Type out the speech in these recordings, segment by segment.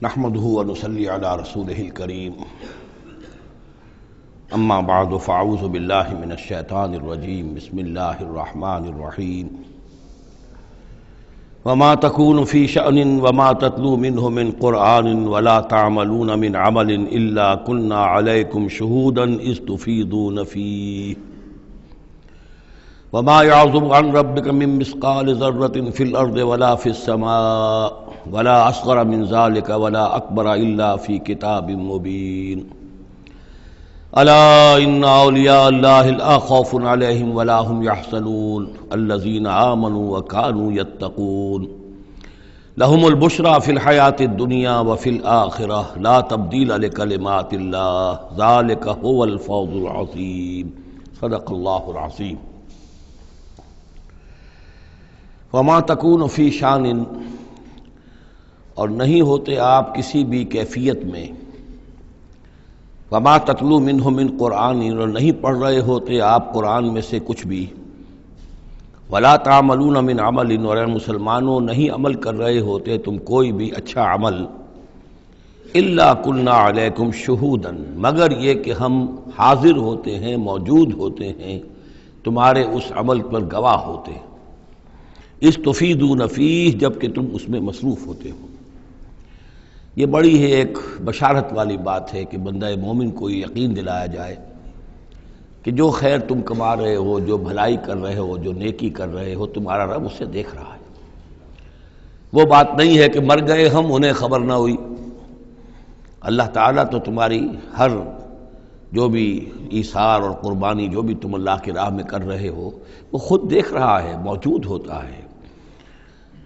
نحمده ونصلي على رسوله الكريم اما بعد فاعوذ بالله من الشیطان الرجیم بسم اللہ الرحمن الرحیم وما تكون في شأن وما تتلو منه من قرآن ولا تعملون من عمل إلا كنا عليكم شهودا إذ تفيضون فيه وما يعزب عن ربك من مثقال ذرة في الأرض ولا في السماء ولا أصغر من ذلك ولا أكبر إلا في كتاب مبين ألا إن أولياء الله لا خوف عليهم ولا هم يحزنون الذين آمنوا وكانوا يتقون لهم البشرى في الحياة الدنيا وفي الآخرة لا تبديل لكلمات الله ذلك هو الفوز العظيم صدق الله العظيم وما تكون في شان اور نہیں ہوتے آپ کسی بھی کیفیت میں وما تتلو منہ من قرآن اور نہیں پڑھ رہے ہوتے آپ قرآن میں سے کچھ بھی ولا تعملون من عمل اور اے مسلمانوں نہیں عمل کر رہے ہوتے تم کوئی بھی اچھا عمل الا کنا علیکم شہودا مگر یہ کہ ہم حاضر ہوتے ہیں موجود ہوتے ہیں تمہارے اس عمل پر گواہ ہوتے ہیں استفیدون فیہ جب کہ تم اس میں مصروف ہوتے ہو۔ یہ بڑی ہے ایک بشارت والی بات ہے کہ بندہ مومن کو یقین دلایا جائے کہ جو خیر تم کما رہے ہو، جو بھلائی کر رہے ہو، جو نیکی کر رہے ہو، تمہارا رب اسے دیکھ رہا ہے۔ وہ بات نہیں ہے کہ مر گئے ہم انہیں خبر نہ ہوئی۔ اللہ تعالیٰ تو تمہاری ہر جو بھی ایثار اور قربانی جو بھی تم اللہ کی راہ میں کر رہے ہو وہ خود دیکھ رہا ہے، موجود ہوتا ہے۔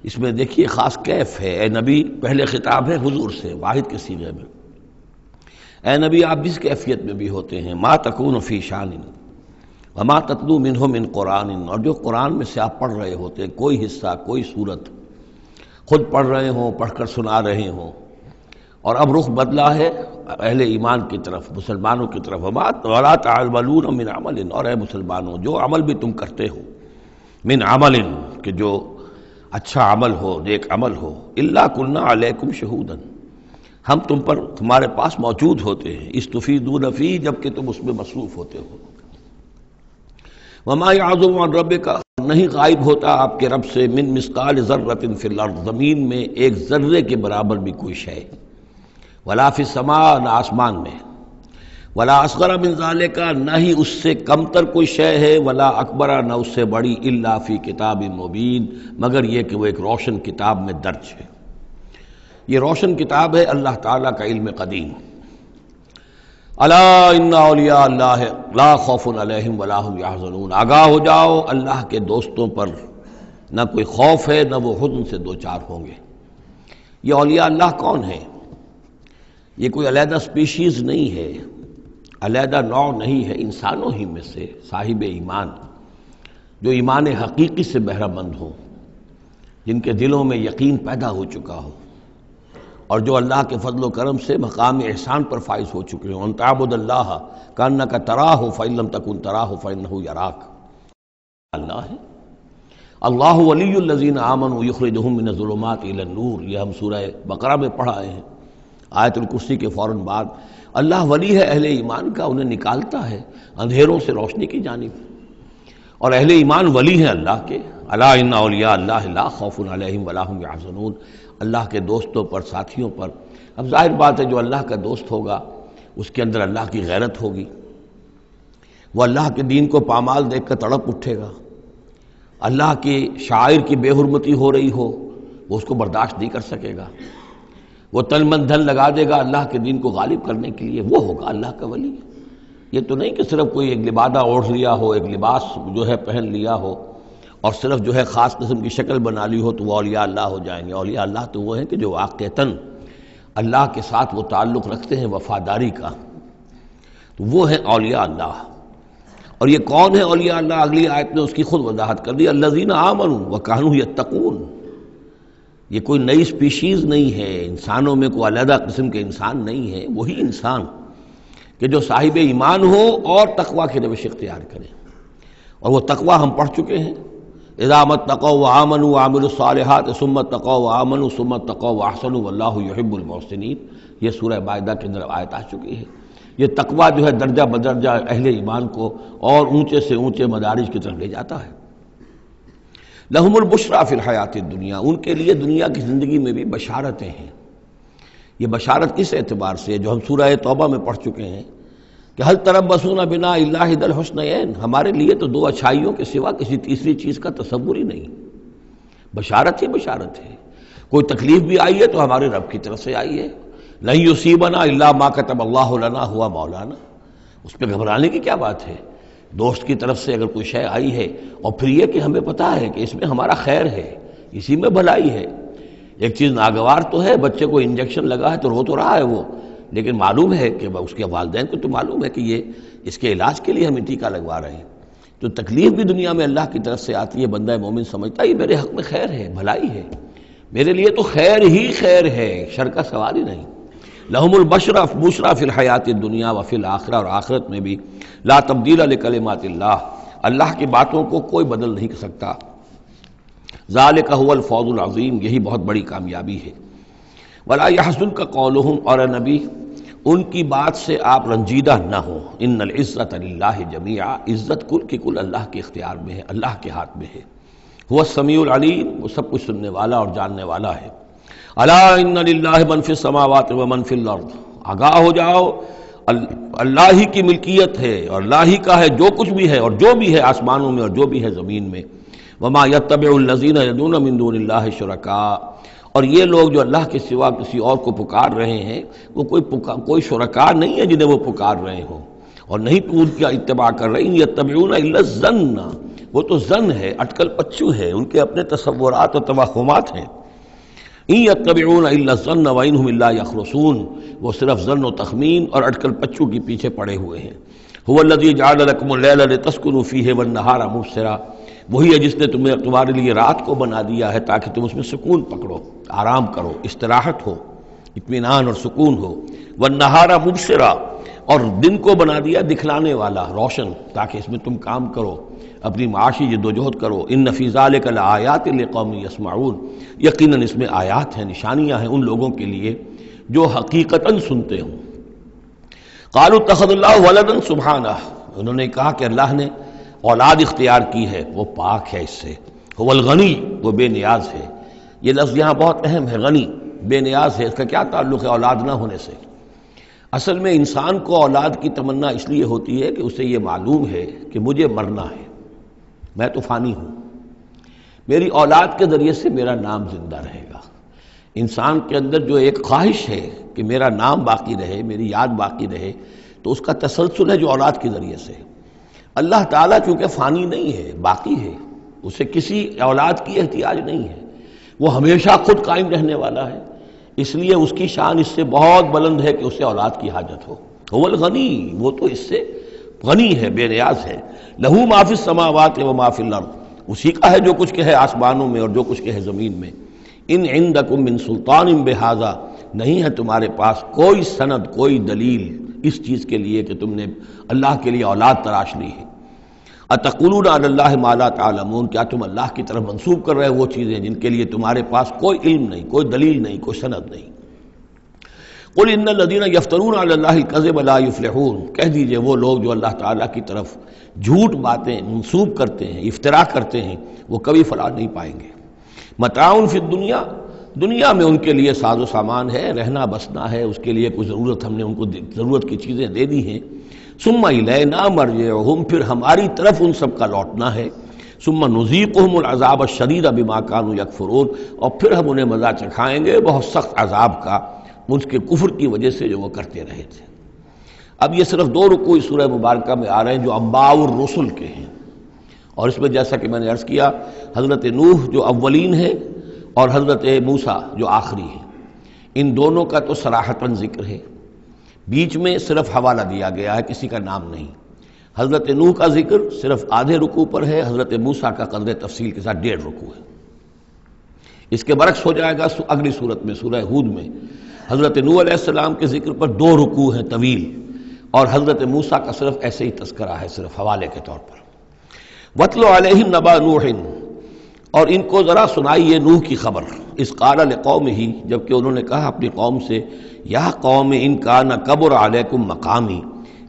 اس میں دیکھیے خاص کیف ہے۔ اے نبی، پہلے خطاب ہے حضور سے واحد کے صیغے میں، اے نبی آپ جس کیفیت میں بھی ہوتے ہیں ما تکون فی شان وما تتلو منہ من قرآن اور جو قرآن میں سے آپ پڑھ رہے ہوتے ہیں کوئی حصہ کوئی صورت خود پڑھ رہے ہوں، پڑھ کر سنا رہے ہوں، اور اب رخ بدلا ہے اہل ایمان کی طرف، مسلمانوں کی طرف ولا تعملون من عمل اور اے مسلمانوں جو عمل بھی تم کرتے ہو من عمل کہ جو اچھا عمل ہو، نیک عمل ہو، الا کنا علیکم شہودا ہم تم پر تمہارے پاس موجود ہوتے ہیں استفیدون فی جب کہ تم اس میں مصروف ہوتے ہو۔ وما یعزب عن ربک نہیں غائب ہوتا آپ کے رب سے من مثقال ذرۃ فی الارض زمین میں ایک ذرے کے برابر بھی کوئی شے، ولا فی السماء نہ آسمان میں، ولا اصغر من ذالک نہ ہی اس سے کم تر کوئی شے ہے، ولا اکبر نہ اس سے بڑی الا فی کتاب مبین مگر یہ کہ وہ ایک روشن کتاب میں درج ہے۔ یہ روشن کتاب ہے اللہ تعالیٰ کا علم قدیم۔ الا ان اولیاء اللہ لا خوف علیہم ولا هم یحزنون آگاہ ہو جاؤ اللہ کے دوستوں پر نہ کوئی خوف ہے نہ وہ حزن سے دوچار ہوں گے۔ یہ اولیاء اللہ کون ہیں؟ یہ کوئی علیحدہ سپیشیز نہیں ہے، علیحدہ نوع نہیں ہے، انسانوں ہی میں سے صاحب ایمان جو ایمان حقیقی سے بہرہ مند ہوں، جن کے دلوں میں یقین پیدا ہو چکا ہو اور جو اللہ کے فضل و کرم سے مقام احسان پر فائز ہو چکے ہوں۔ ان تعبد اللہ کانک تراہ فإن لم تکن تراہ فإنہ یراک اللہ ہے۔ اللہ ولی الذین آمنوا یخرجہم من الظلمات الی النور، یہ ہم سورہ بقرہ میں پڑھ آئے ہیں آیت الکرسی کے فوراً بعد۔ اللہ ولی ہے اہل ایمان کا، انہیں نکالتا ہے اندھیروں سے روشنی کی جانب، اور اہل ایمان ولی ہیں اللہ کے۔ الا ان اولیاء اللہ لا خوف علیہم ولا هم یحزنون اللہ کے دوستوں پر، ساتھیوں پر۔ اب ظاہر بات ہے جو اللہ کا دوست ہوگا اس کے اندر اللہ کی غیرت ہوگی، وہ اللہ کے دین کو پامال دیکھ کر تڑپ اٹھے گا، اللہ کی شاعر کی بے حرمتی ہو رہی ہو وہ اس کو برداشت نہیں کر سکے گا، وہ تن من دھن لگا دے گا اللہ کے دین کو غالب کرنے کے لیے، وہ ہوگا اللہ کا ولی۔ یہ تو نہیں کہ صرف کوئی ایک لبادہ اوڑھ لیا ہو، ایک لباس جو ہے پہن لیا ہو اور صرف جو ہے خاص قسم کی شکل بنا لی ہو تو وہ اولیاء اللہ ہو جائیں گے۔ اولیاء اللہ تو وہ ہیں کہ جو واقعتاً اللہ کے ساتھ وہ تعلق رکھتے ہیں وفاداری کا، تو وہ ہیں اولیاء اللہ۔ اور یہ کون ہے اولیاء اللہ؟ اگلی آیت نے اس کی خود وضاحت کر دی، الذین آمنوا وکانوا یتقون۔ یہ کوئی نئی سپیشیز نہیں ہے، انسانوں میں کوئی علیحدہ قسم کے انسان نہیں ہے، وہی انسان کہ جو صاحب ایمان ہو اور تقوی کی روش اختیار کرے۔ اور وہ تقوی ہم پڑھ چکے ہیں اذا اتقوا وآمنوا وعملوا الصالحات ثم اتقوا وآمنوا ثم اتقوا واحسنوا واللہ یحب المحسنین، یہ سورہ مائدہ کے اندر آیت آ چکی ہے۔ یہ تقویٰ جو ہے درجہ بدرجہ اہل ایمان کو اور اونچے سے اونچے مدارج کی طرف لے جاتا ہے۔ لہم البشریٰ فی الحیات الدنیا، ان کے لیے دنیا کی زندگی میں بھی بشارتیں ہیں۔ یہ بشارت کس اعتبار سے ہے؟ جو ہم سورہ توبہ میں پڑھ چکے ہیں کہ هل تربصون بنا الا احدى الحسنیین، ہمارے لیے تو دو اچھائیوں کے سوا کسی تیسری چیز کا تصور ہی نہیں۔ بشارت ہی بشارت ہے۔ کوئی تکلیف بھی آئی ہے تو ہمارے رب کی طرف سے آئی ہے۔ لن یصیبنا الا ما كتب اللہ لنا هو مولانا، اس پہ گھبرانے کی کیا بات ہے؟ دوست کی طرف سے اگر کوئی شے آئی ہے اور پھر یہ کہ ہمیں پتہ ہے کہ اس میں ہمارا خیر ہے، اسی میں بھلائی ہے۔ ایک چیز ناگوار تو ہے، بچے کو انجیکشن لگا ہے تو رو تو رہا ہے وہ، لیکن معلوم ہے کہ اس کے والدین کو تو معلوم ہے کہ یہ اس کے علاج کے لیے ہمیں ٹیکہ لگوا رہے ہیں۔ تو تکلیف بھی دنیا میں اللہ کی طرف سے آتی ہے، بندہ مومن سمجھتا ہے یہ میرے حق میں خیر ہے، بھلائی ہے، میرے لیے تو خیر ہی خیر ہے، شر کا سوال ہی نہیں۔ لہم البشریٰ فی الحیات الدنیا وفی الآخرہ، اور آخرت میں بھی لا تبدیل لکلمات اللہ، اللہ کی باتوں کو کوئی بدل نہیں کر سکتا۔ ذالک هو الفوز العظیم، یہی بہت بڑی کامیابی ہے۔ ولا یحزنک قولہم، اور اے نبی ان کی بات سے آپ رنجیدہ نہ ہوں۔ ان العزت للہ جمیعا، عزت کل کی کل اللہ کے اختیار میں ہے، اللہ کے ہاتھ میں ہے۔ هو السمیع العلیم، وہ سب کچھ سننے والا اور جاننے والا ہے۔ الا ان للہ من فی السماوات ومن فی الارض، آگاہ ہو جاؤ اللہ ہی کی ملکیت ہے اور اللہ ہی کا ہے جو کچھ بھی ہے اور جو بھی ہے آسمانوں میں اور جو بھی ہے زمین میں۔ وما یتبع الذین یدعون من دون اللہ شرکاء، اور یہ لوگ جو اللہ کے سوا کسی اور کو پکار رہے ہیں وہ کوئی شرکاء نہیں ہے جنہیں وہ پکار رہے ہوں، اور نہیں ان کا اتباع کر رہے ہیں۔ یتبعون الا الظن، وہ تو ظن ہے، اٹکل پچو ہے، ان کے اپنے تصورات اور توہمات ہیں۔ ان یتبعون الا الظن وان هم الا یخرصون، وہ صرف ظن و تخمین اور اٹکل پچو کے پیچھے پڑے ہوئے ہیں۔ هو الذی جعل لکم اللیل لتسکنوا فیہ والنہار مبصرا، وہی ہے جس نے تمہارے لیے رات کو بنا دیا ہے تاکہ تم اس میں سکون پکڑو، آرام کرو، استراحت ہو، اطمینان اور سکون ہو۔ والنہار مبصرا، اور دن کو بنا دیا دکھلانے والا، روشن، تاکہ اس میں تم کام کرو، اپنی معاشی جدوجہد کرو۔ ان فی ذلک لآیات لقوم یسمعون، یقیناً اس میں آیات ہیں، نشانیاں ہیں ان لوگوں کے لیے جو حقیقتاً سنتے ہوں۔ قالوا اتخذ اللہ ولدا سبحانہ، انہوں نے کہا کہ اللہ نے اولاد اختیار کی ہے، وہ پاک ہے اس سے۔ هو الغنی، وہ بے نیاز ہے۔ یہ لفظ یہاں بہت اہم ہے، غنی، بے نیاز ہے۔ اس کا کیا تعلق ہے اولاد نہ ہونے سے؟ اصل میں انسان کو اولاد کی تمنا اس لیے ہوتی ہے کہ اسے یہ معلوم ہے کہ مجھے مرنا ہے، میں تو فانی ہوں، میری اولاد کے ذریعے سے میرا نام زندہ رہے گا۔ انسان کے اندر جو ایک خواہش ہے کہ میرا نام باقی رہے، میری یاد باقی رہے، تو اس کا تسلسل ہے جو اولاد کے ذریعے سے۔ اللہ تعالیٰ چونکہ فانی نہیں ہے، باقی ہے، اسے کسی اولاد کی احتیاج نہیں ہے، وہ ہمیشہ خود قائم رہنے والا ہے، اس لیے اس کی شان اس سے بہت بلند ہے کہ اسے اولاد کی حاجت ہو۔ هو الغنی، وہ تو اس سے غنی ہے، بے نیاز ہے۔ لہو ما فی السماوات و ما فی الارض، اسی کا ہے جو کچھ کہ ہے آسمانوں میں اور جو کچھ کہ ہے زمین میں۔ ان عندکم من سلطان بہذا، نہیں ہے تمہارے پاس کوئی سند، کوئی دلیل اس چیز کے لیے کہ تم نے اللہ کے لیے اولاد تراش لی ہے۔ اتقولون علی اللہ ما لا تعلمون، کیا تم اللہ کی طرف منسوب کر رہے وہ چیزیں جن کے لیے تمہارے پاس کوئی علم نہیں، کوئی دلیل نہیں، کوئی سند نہیں۔ قل ان الذین یفترون علی اللہ الکذب لا یفلحون، کہہ دیجئے وہ لوگ جو اللہ تعالیٰ کی طرف جھوٹ باتیں منسوب کرتے ہیں، افتراء کرتے ہیں، وہ کبھی فلاح نہیں پائیں گے۔ متاع فی الدنیا، دنیا میں ان کے لیے ساز و سامان ہے، رہنا بسنا ہے، اس کے لیے کوئی ضرورت ہم نے ان کو ضرورت کی چیزیں دے دی ہیں۔ ثم الینا مرجعہم، پھر ہماری طرف ان سب کا لوٹنا ہے۔ ثم نذیقہم العذاب الشدید بما کانوا یکفرون، اور پھر ہم انہیں مزہ چکھائیں گے بہت سخت عذاب کا ان کے کفر کی وجہ سے جو وہ کرتے رہے تھے۔ اب یہ صرف 2 رکوع اس سورہ مبارکہ میں آ رہے ہیں جو انباء الرسل کے ہیں، اور اس میں جیسا کہ میں نے عرض کیا حضرت نوح جو اولین ہیں اور حضرت موسیٰ جو آخری ہیں، ان دونوں کا تو صراحتاً ذکر ہے، بیچ میں صرف حوالہ دیا گیا ہے، کسی کا نام نہیں۔ حضرت نوح کا ذکر صرف آدھے رکوع پر ہے، حضرت موسیٰ کا قدر تفصیل کے ساتھ 1.5 رکوع ہے۔ اس کے برعکس ہو جائے گا اگلی صورت میں، سورہ ہود میں حضرت نوح علیہ السلام کے ذکر پر 2 رکوع ہیں طویل، اور حضرت موسیٰ کا صرف ایسے ہی تذکرہ ہے، صرف حوالے کے طور پر۔ وَاتْلُ عَلَيْهِمْ نَبَأَ نُوحٍ، اور ان کو ذرا سنائیے نوح کی خبر، اس قال لقومہ، جبکہ انہوں نے کہا اپنی قوم سے، یا قوم ان کان کبر علیکم مقامی،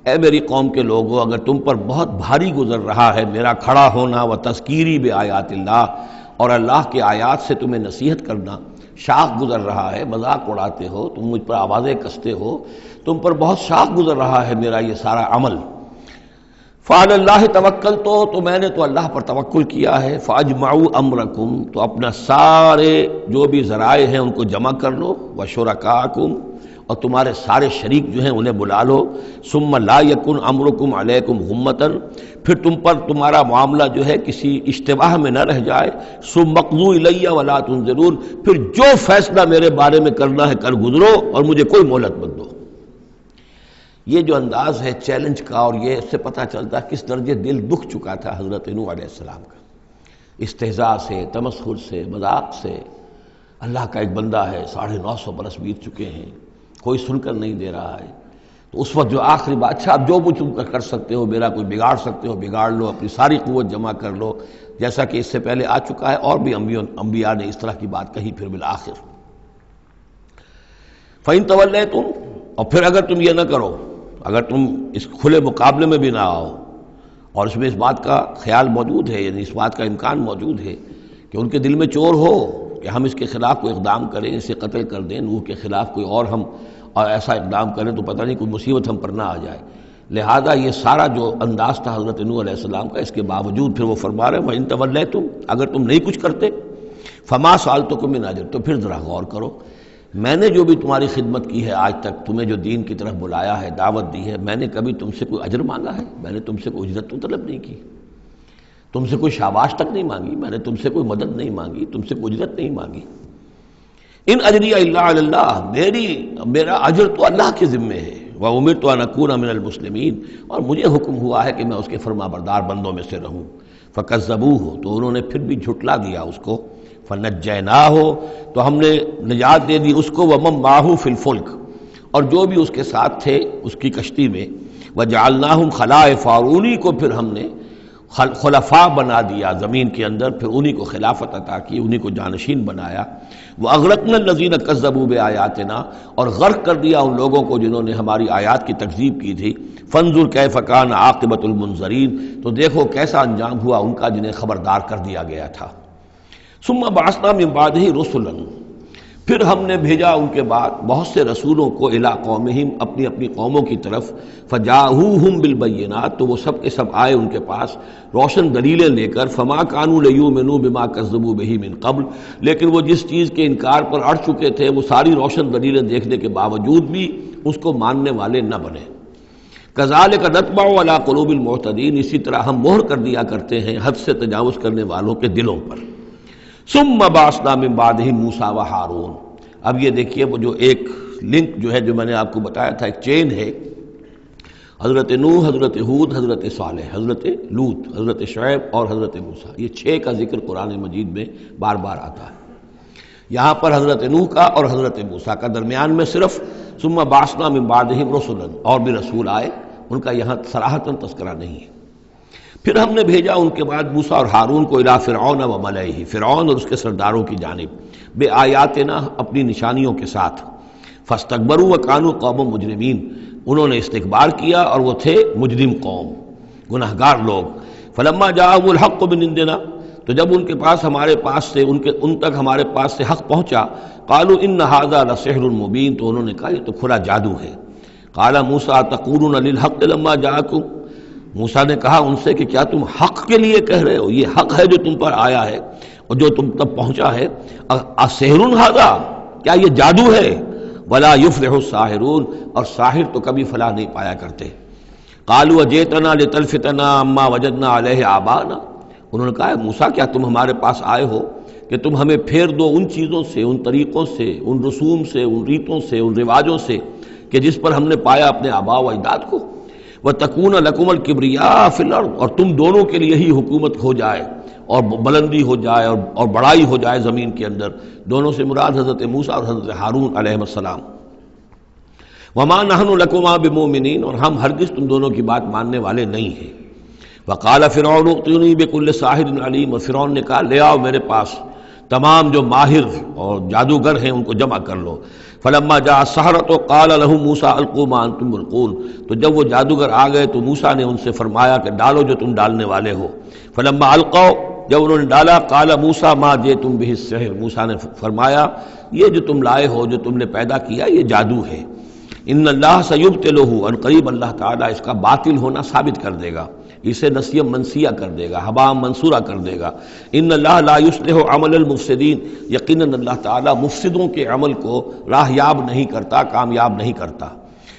اے میری قوم کے لوگوں، اگر تم پر بہت بھاری گزر رہا ہے میرا کھڑا ہونا، و تذکیری بآیات اللہ، اور اللہ کے آیات سے تمہیں نصیحت کرنا، شاق گزر رہا ہے، مذاق اڑاتے ہو تم، مجھ پر آوازیں کستے ہو، تم پر بہت شاق گزر رہا ہے میرا یہ سارا عمل، فعلی اللہ توکلت، تو میں نے تو اللہ پر توکل کیا ہے، فاجمعوا امرکم، تو اپنا سارے جو بھی ذرائع ہیں ان کو جمع کر لو، وشرکاکم، اور تمہارے سارے شریک جو ہیں انہیں بلا لو، ثم لا یکن امرکم علیکم غمۃ، پھر تم پر تمہارا معاملہ جو ہے کسی اشتباہ میں نہ رہ جائے، ثم اقضوا الی ولا تنظرون، پھر جو فیصلہ میرے بارے میں کرنا ہے کر گزرو اور مجھے کوئی مہلت مت دو۔ یہ جو انداز ہے چیلنج کا، اور یہ اس سے پتہ چلتا ہے کس درجے دل دکھ چکا تھا حضرت نوح علیہ السلام کا، استہزاء سے، تمسخر سے، مذاق سے۔ اللہ کا ایک بندہ ہے، 950 برس بیت چکے ہیں، کوئی سن کر نہیں دے رہا ہے، تو اس وقت جو آخری بات، اچھا اب جو تم کر سکتے ہو، میرا کوئی بگاڑ سکتے ہو بگاڑ لو، اپنی ساری قوت جمع کر لو، جیسا کہ اس سے پہلے آ چکا ہے، اور بھی انبیاء نے اس طرح کی بات کہی۔ پھر بالآخر فَإِن تَوَلَّيْتُمْ، اور پھر اگر تم یہ نہ کرو، اگر تم اس کھلے مقابلے میں بھی نہ آؤ، اور اس میں اس بات کا خیال موجود ہے، یعنی اس بات کا امکان موجود ہے کہ ان کے دل میں چور ہو کہ ہم اس کے خلاف کوئی اقدام کریں، اسے قتل کر دیں، نوح کے خلاف کوئی اور ہم ایسا اقدام کریں تو پتہ نہیں کوئی مصیبت ہم پر نہ آ جائے، لہذا یہ سارا جو انداز تھا حضرت نوح علیہ السلام کا، اس کے باوجود پھر وہ فرما رہے ہیں وَإِن تَوَلَّيْتُمْ، اگر تم نہیں کچھ کرتے، فَمَا سَأَلْتُكُم مِّنْ أَجْرٍ، تو پھر ذرا غور کرو، میں نے جو بھی تمہاری خدمت کی ہے آج تک، تمہیں جو دین کی طرف بلایا ہے، دعوت دی ہے، میں نے کبھی تم سے کوئی اجر مانگا ہے؟ میں نے تم سے کوئی اجرت تو طلب نہیں کی، تم سے کوئی شاباش تک نہیں مانگی، میں نے تم سے کوئی مدد نہیں مانگی، تم سے کوئی اجرت نہیں مانگی۔ ان اجری الا علی اللہ، میرا اجر تو اللہ کے ذمے ہے، وامرت ان اکون من المسلمین، اور مجھے حکم ہوا ہے کہ میں اس کے فرما بردار بندوں میں سے رہوں۔ فکذبوہ، تو انہوں نے پھر بھی جھٹلا دیا اس کو، فنجیناہ، تو ہم نے نجات دے دی اس کو، ومن معہ فی الفلک، اور جو بھی اس کے ساتھ تھے اس کی کشتی میں، وجعلناہم خلائف، اور انہی کو پھر ہم نے خلفاء بنا دیا زمین کے اندر، پھر انہی کو خلافت عطا کی، انہی کو جانشین بنایا۔ وَأَغْرَقْنَا الَّذِينَ كَذَّبُوا بِآيَاتِنَا، اور غرق کر دیا ان لوگوں کو جنہوں نے ہماری آیات کی تکذیب کی تھی۔ فَانظُرْ كَيْفَ كَانَ عَاقِبَةُ الْمُنذَرِينَ، تو دیکھو کیسا انجام ہوا ان کا جنہیں خبردار کر دیا گیا تھا۔ ثُمَّ بَعَثْنَا مِن بَعْدِهِ رُسُلًا، پھر ہم نے بھیجا ان کے بعد بہت سے رسولوں کو، الی قومہم، اپنی اپنی قوموں کی طرف، فجاءوہم بالبینات، تو وہ سب کے سب آئے ان کے پاس روشن دلیلیں لے کر، فما کانوا لیؤمنوا بما کذبوا بہ من قبل، لیکن وہ جس چیز کے انکار پر اڑ چکے تھے وہ ساری روشن دلیلیں دیکھنے کے باوجود بھی اس کو ماننے والے نہ بنے۔ کذالک نطبع علی قلوب المعتدین، اسی طرح ہم مہر کر دیا کرتے ہیں حد سے تجاوز کرنے والوں کے دلوں پر۔ ثم بعثنا من بعدہم موسیٰ و ہارون، اب یہ دیکھیے وہ جو ایک لنک جو ہے، جو میں نے آپ کو بتایا تھا، ایک چین ہے، حضرت نوح، حضرت ہود، حضرت صالح، حضرت لوط، حضرت شعیب اور حضرت موسیٰ، یہ 6 کا ذکر قرآن مجید میں بار بار آتا ہے۔ یہاں پر حضرت نوح کا اور حضرت موسیٰ کا، درمیان میں صرف ثم بعثنا من بعدہم رسلا، اور بھی رسول آئے، ان کا یہاں صراحتاً تذکرہ نہیں ہے۔ پھر ہم نے بھیجا ان کے بعد موسیٰ اور ہارون کو الی فرعون و ملئہ، فرعون اور اس کے سرداروں کی جانب، بے آیاتنا، اپنی نشانیوں کے ساتھ، فاستکبروا وکانوا قوم مجرمین، انہوں نے استکبار کیا اور وہ تھے مجرم قوم، گناہگار لوگ۔ فلما جاءهم الحق من عندنا، تو جب ان کے پاس ہمارے پاس سے ان تک ہمارے پاس سے حق پہنچا، قالوا ان ھذا لسحر مبین، تو انہوں نے کہا یہ تو کھلا جادو ہے۔ قال موسیٰ تقولون للحق لما جاءکم، موسیٰ نے کہا ان سے کہ کیا تم حق کے لیے کہہ رہے ہو؟ یہ حق ہے جو تم پر آیا ہے اور جو تم تک پہنچا ہے۔ اسحر ھذا، کیا یہ جادو ہے؟ ولا یفلح الساحرون، اور ساحر تو کبھی فلاح نہیں پایا کرتے۔ قالوا اجئتنا لتلفتنا عما وجدنا علیہ آباءنا، انہوں نے کہا موسیٰ کیا تم ہمارے پاس آئے ہو کہ تم ہمیں پھیر دو ان چیزوں سے، ان طریقوں سے، ان رسوم سے، ان ریتوں سے، ان رواجوں سے کہ جس پر ہم نے پایا اپنے آباء و اجداد کو۔ وَتَكُونَ لَكُمُ الْكِبْرِيَاءُ فِي الْأَرْضِ، اور تم دونوں کے لیے ہی حکومت ہو جائے اور بلندی ہو جائے اور بڑائی ہو جائے زمین کے اندر۔ دونوں سے مراد حضرت موسیٰ اور حضرت ہارون علیہ السلام۔ وَمَا نَحْنُ لَكُمَا بِمُؤْمِنِينَ، اور ہم ہرگز تم دونوں کی بات ماننے والے نہیں ہیں۔ وقال فرعون ائتونی بکل ساحر علیم، اور فرعون نے کہا لے آؤ میرے پاس تمام جو ماہر اور جادوگر ہیں ان کو جمع کر لو۔ فلما جاء السحرۃ قال لهم موسیٰ القوا ما انتم ملقون، تو جب وہ جادوگر آ گئے تو موسیٰ نے ان سے فرمایا کہ ڈالو جو تم ڈالنے والے ہو۔ فلما القوا، جب انہوں نے ڈالا، قال موسیٰ ما جئتم به السحر، موسیٰ نے فرمایا یہ جو تم لائے ہو، جو تم نے پیدا کیا، یہ جادو ہے۔ ان اللہ سیبطلہ، ان قریب اللہ تعالیٰ اس کا باطل ہونا ثابت کر دے گا، اسے نسیہ منسیہ کر دے گا، ہباء منصورہ کر دے گا۔ ان اللہ لا یصلح عمل المفسدین، یقیناً اللہ تعالیٰ مفسدوں کے عمل کو راہ یاب نہیں کرتا، کامیاب نہیں کرتا۔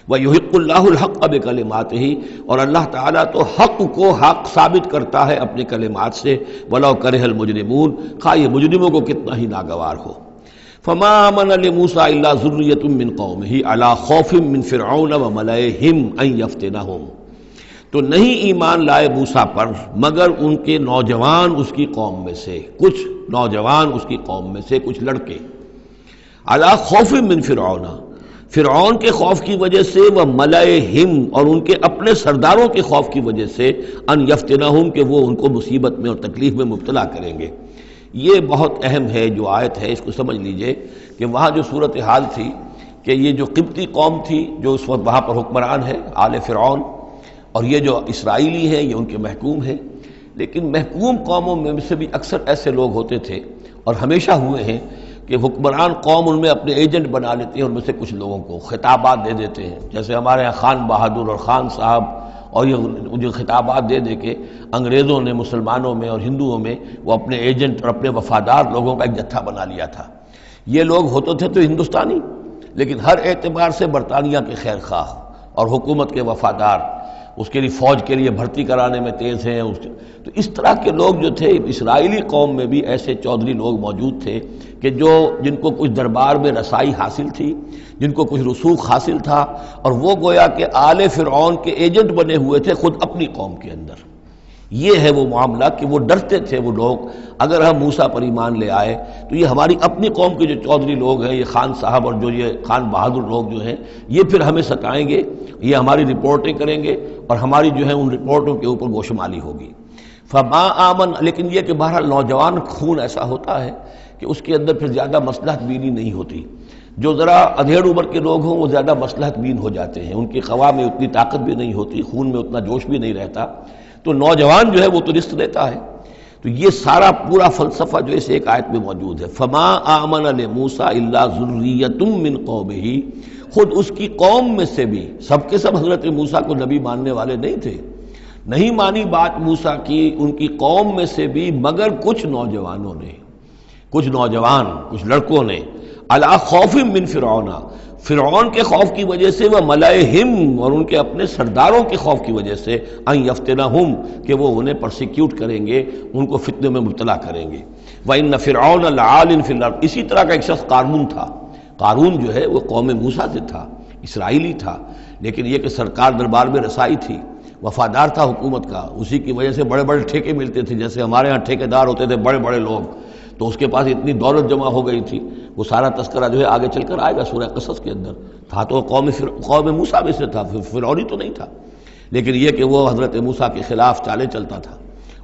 وَيُحِقُّ اللَّهُ الْحَقَّ بِكَلِمَاتِهِ، اور اللہ تعالیٰ تو حق کو حق ثابت کرتا ہے اپنے کلمات سے، وَلَوْ كَرِهَ الْمُجْرِمُونَ، خواہ یہ مجرموں کو کتنا ہی ناگوار ہو۔ فما آمن لموسیٰ الا ذریۃ من قومہ علی خوف من فرعون وملئہم ان یفتنہم، تو نہیں ایمان لائے موسیٰ پر مگر ان کے نوجوان اس کی قوم میں سے، کچھ نوجوان اس کی قوم میں سے، کچھ لڑکے، علی خوف من فرعون، فرعون کے خوف کی وجہ سے، وہ ملئہم، اور ان کے اپنے سرداروں کے خوف کی وجہ سے، ان یفتنہم، کہ وہ ان کو مصیبت میں اور تکلیف میں مبتلا کریں گے۔ یہ بہت اہم ہے جو آیت ہے، اس کو سمجھ لیجئے کہ وہاں جو صورتحال تھی کہ یہ جو قبطی قوم تھی جو اس وقت وہاں پر حکمران ہے آل فرعون، اور یہ جو اسرائیلی ہیں یہ ان کے محکوم ہیں، لیکن محکوم قوموں میں سے بھی اکثر ایسے لوگ ہوتے تھے اور ہمیشہ ہوئے ہیں کہ حکمران قوم ان میں اپنے ایجنٹ بنا لیتے ہیں، ان میں سے کچھ لوگوں کو خطابات دے دیتے ہیں، جیسے ہمارے یہاں خان بہادر اور خان صاحب، اور یہ جو خطابات دے دے کے انگریزوں نے مسلمانوں میں اور ہندوؤں میں وہ اپنے ایجنٹ اور اپنے وفادار لوگوں کا ایک جتھا بنا لیا تھا۔ یہ لوگ ہوتے تھے تو ہندوستانی، لیکن ہر اعتبار سے برطانیہ کے خیر خواہ اور حکومت کے وفادار، اس کے لیے فوج کے لیے بھرتی کرانے میں تیز ہیں۔ تو اس طرح کے لوگ جو تھے، اسرائیلی قوم میں بھی ایسے چودھری لوگ موجود تھے کہ جن کو کچھ دربار میں رسائی حاصل تھی، جن کو کچھ رسوخ حاصل تھا، اور وہ گویا کہ آل فرعون کے ایجنٹ بنے ہوئے تھے خود اپنی قوم کے اندر۔ یہ ہے وہ معاملہ کہ وہ ڈرتے تھے وہ لوگ، اگر ہم موسیٰ پر ایمان لے آئے تو یہ ہماری اپنی قوم کے جو چودھری لوگ ہیں، یہ خان صاحب اور جو یہ خان بہادر لوگ جو ہیں، یہ پھر ہمیں ستائیں گے، یہ ہماری رپورٹیں کریں گے اور ہماری جو ہے ان رپورٹوں کے اوپر گوشمالی ہوگی۔ فما آمن، لیکن یہ کہ بہرحال نوجوان خون ایسا ہوتا ہے کہ اس کے اندر پھر زیادہ مصلحت بینی نہیں ہوتی۔ جو ذرا ادھیڑ عمر کے لوگ ہوں وہ زیادہ مصلحت بین ہو جاتے ہیں، ان کی خواہ میں اتنی طاقت بھی نہیں ہوتی، خون میں اتنا جوش بھی نہیں رہتا، تو نوجوان جو ہے وہ تو رزق دیتا ہے۔ تو یہ سارا پورا فلسفہ جو اس ایک آیت میں موجود ہے۔ فما آمن لموسیٰ الا ذریۃ من قومہ، خود اس کی قوم میں سے بھی، سب کے سب حضرت موسیٰ کو نبی ماننے والے نہیں تھے، نہیں مانی بات موسیٰ کی ان کی قوم میں سے بھی، مگر کچھ نوجوانوں نے، کچھ نوجوان، کچھ لڑکوں نے، علی خوف من فرعون، فرعون کے خوف کی وجہ سے، وہ ملئہم، اور ان کے اپنے سرداروں کے خوف کی وجہ سے، ان یفتنہم، کہ وہ انہیں پرسیکیوٹ کریں گے، ان کو فتنے میں مبتلا کریں گے۔ وَإِنَّ فِرْعَوْنَ لَعَالٍ فِي الْأَرْضِ، اسی طرح کا ایک شخص قارون تھا۔ قارون جو ہے وہ قوم موسیٰ سے تھا، اسرائیلی تھا، لیکن یہ کہ سرکار دربار میں رسائی تھی، وفادار تھا حکومت کا، اسی کی وجہ سے بڑے بڑے ٹھیکے ملتے تھے، جیسے ہمارے ہاں ٹھیکیدار ہوتے تھے بڑے بڑے لوگ، تو اس کے پاس اتنی دولت جمع ہو گئی تھی۔ وہ سارا تذکرہ جو ہے آگے چل کر آئے گا سورہ قصص کے اندر۔ تھا تو قوم موسیٰ میں سے تھا، فرعونی تو نہیں تھا، لیکن یہ کہ وہ حضرت موسیٰ کے خلاف چالیں چلتا تھا،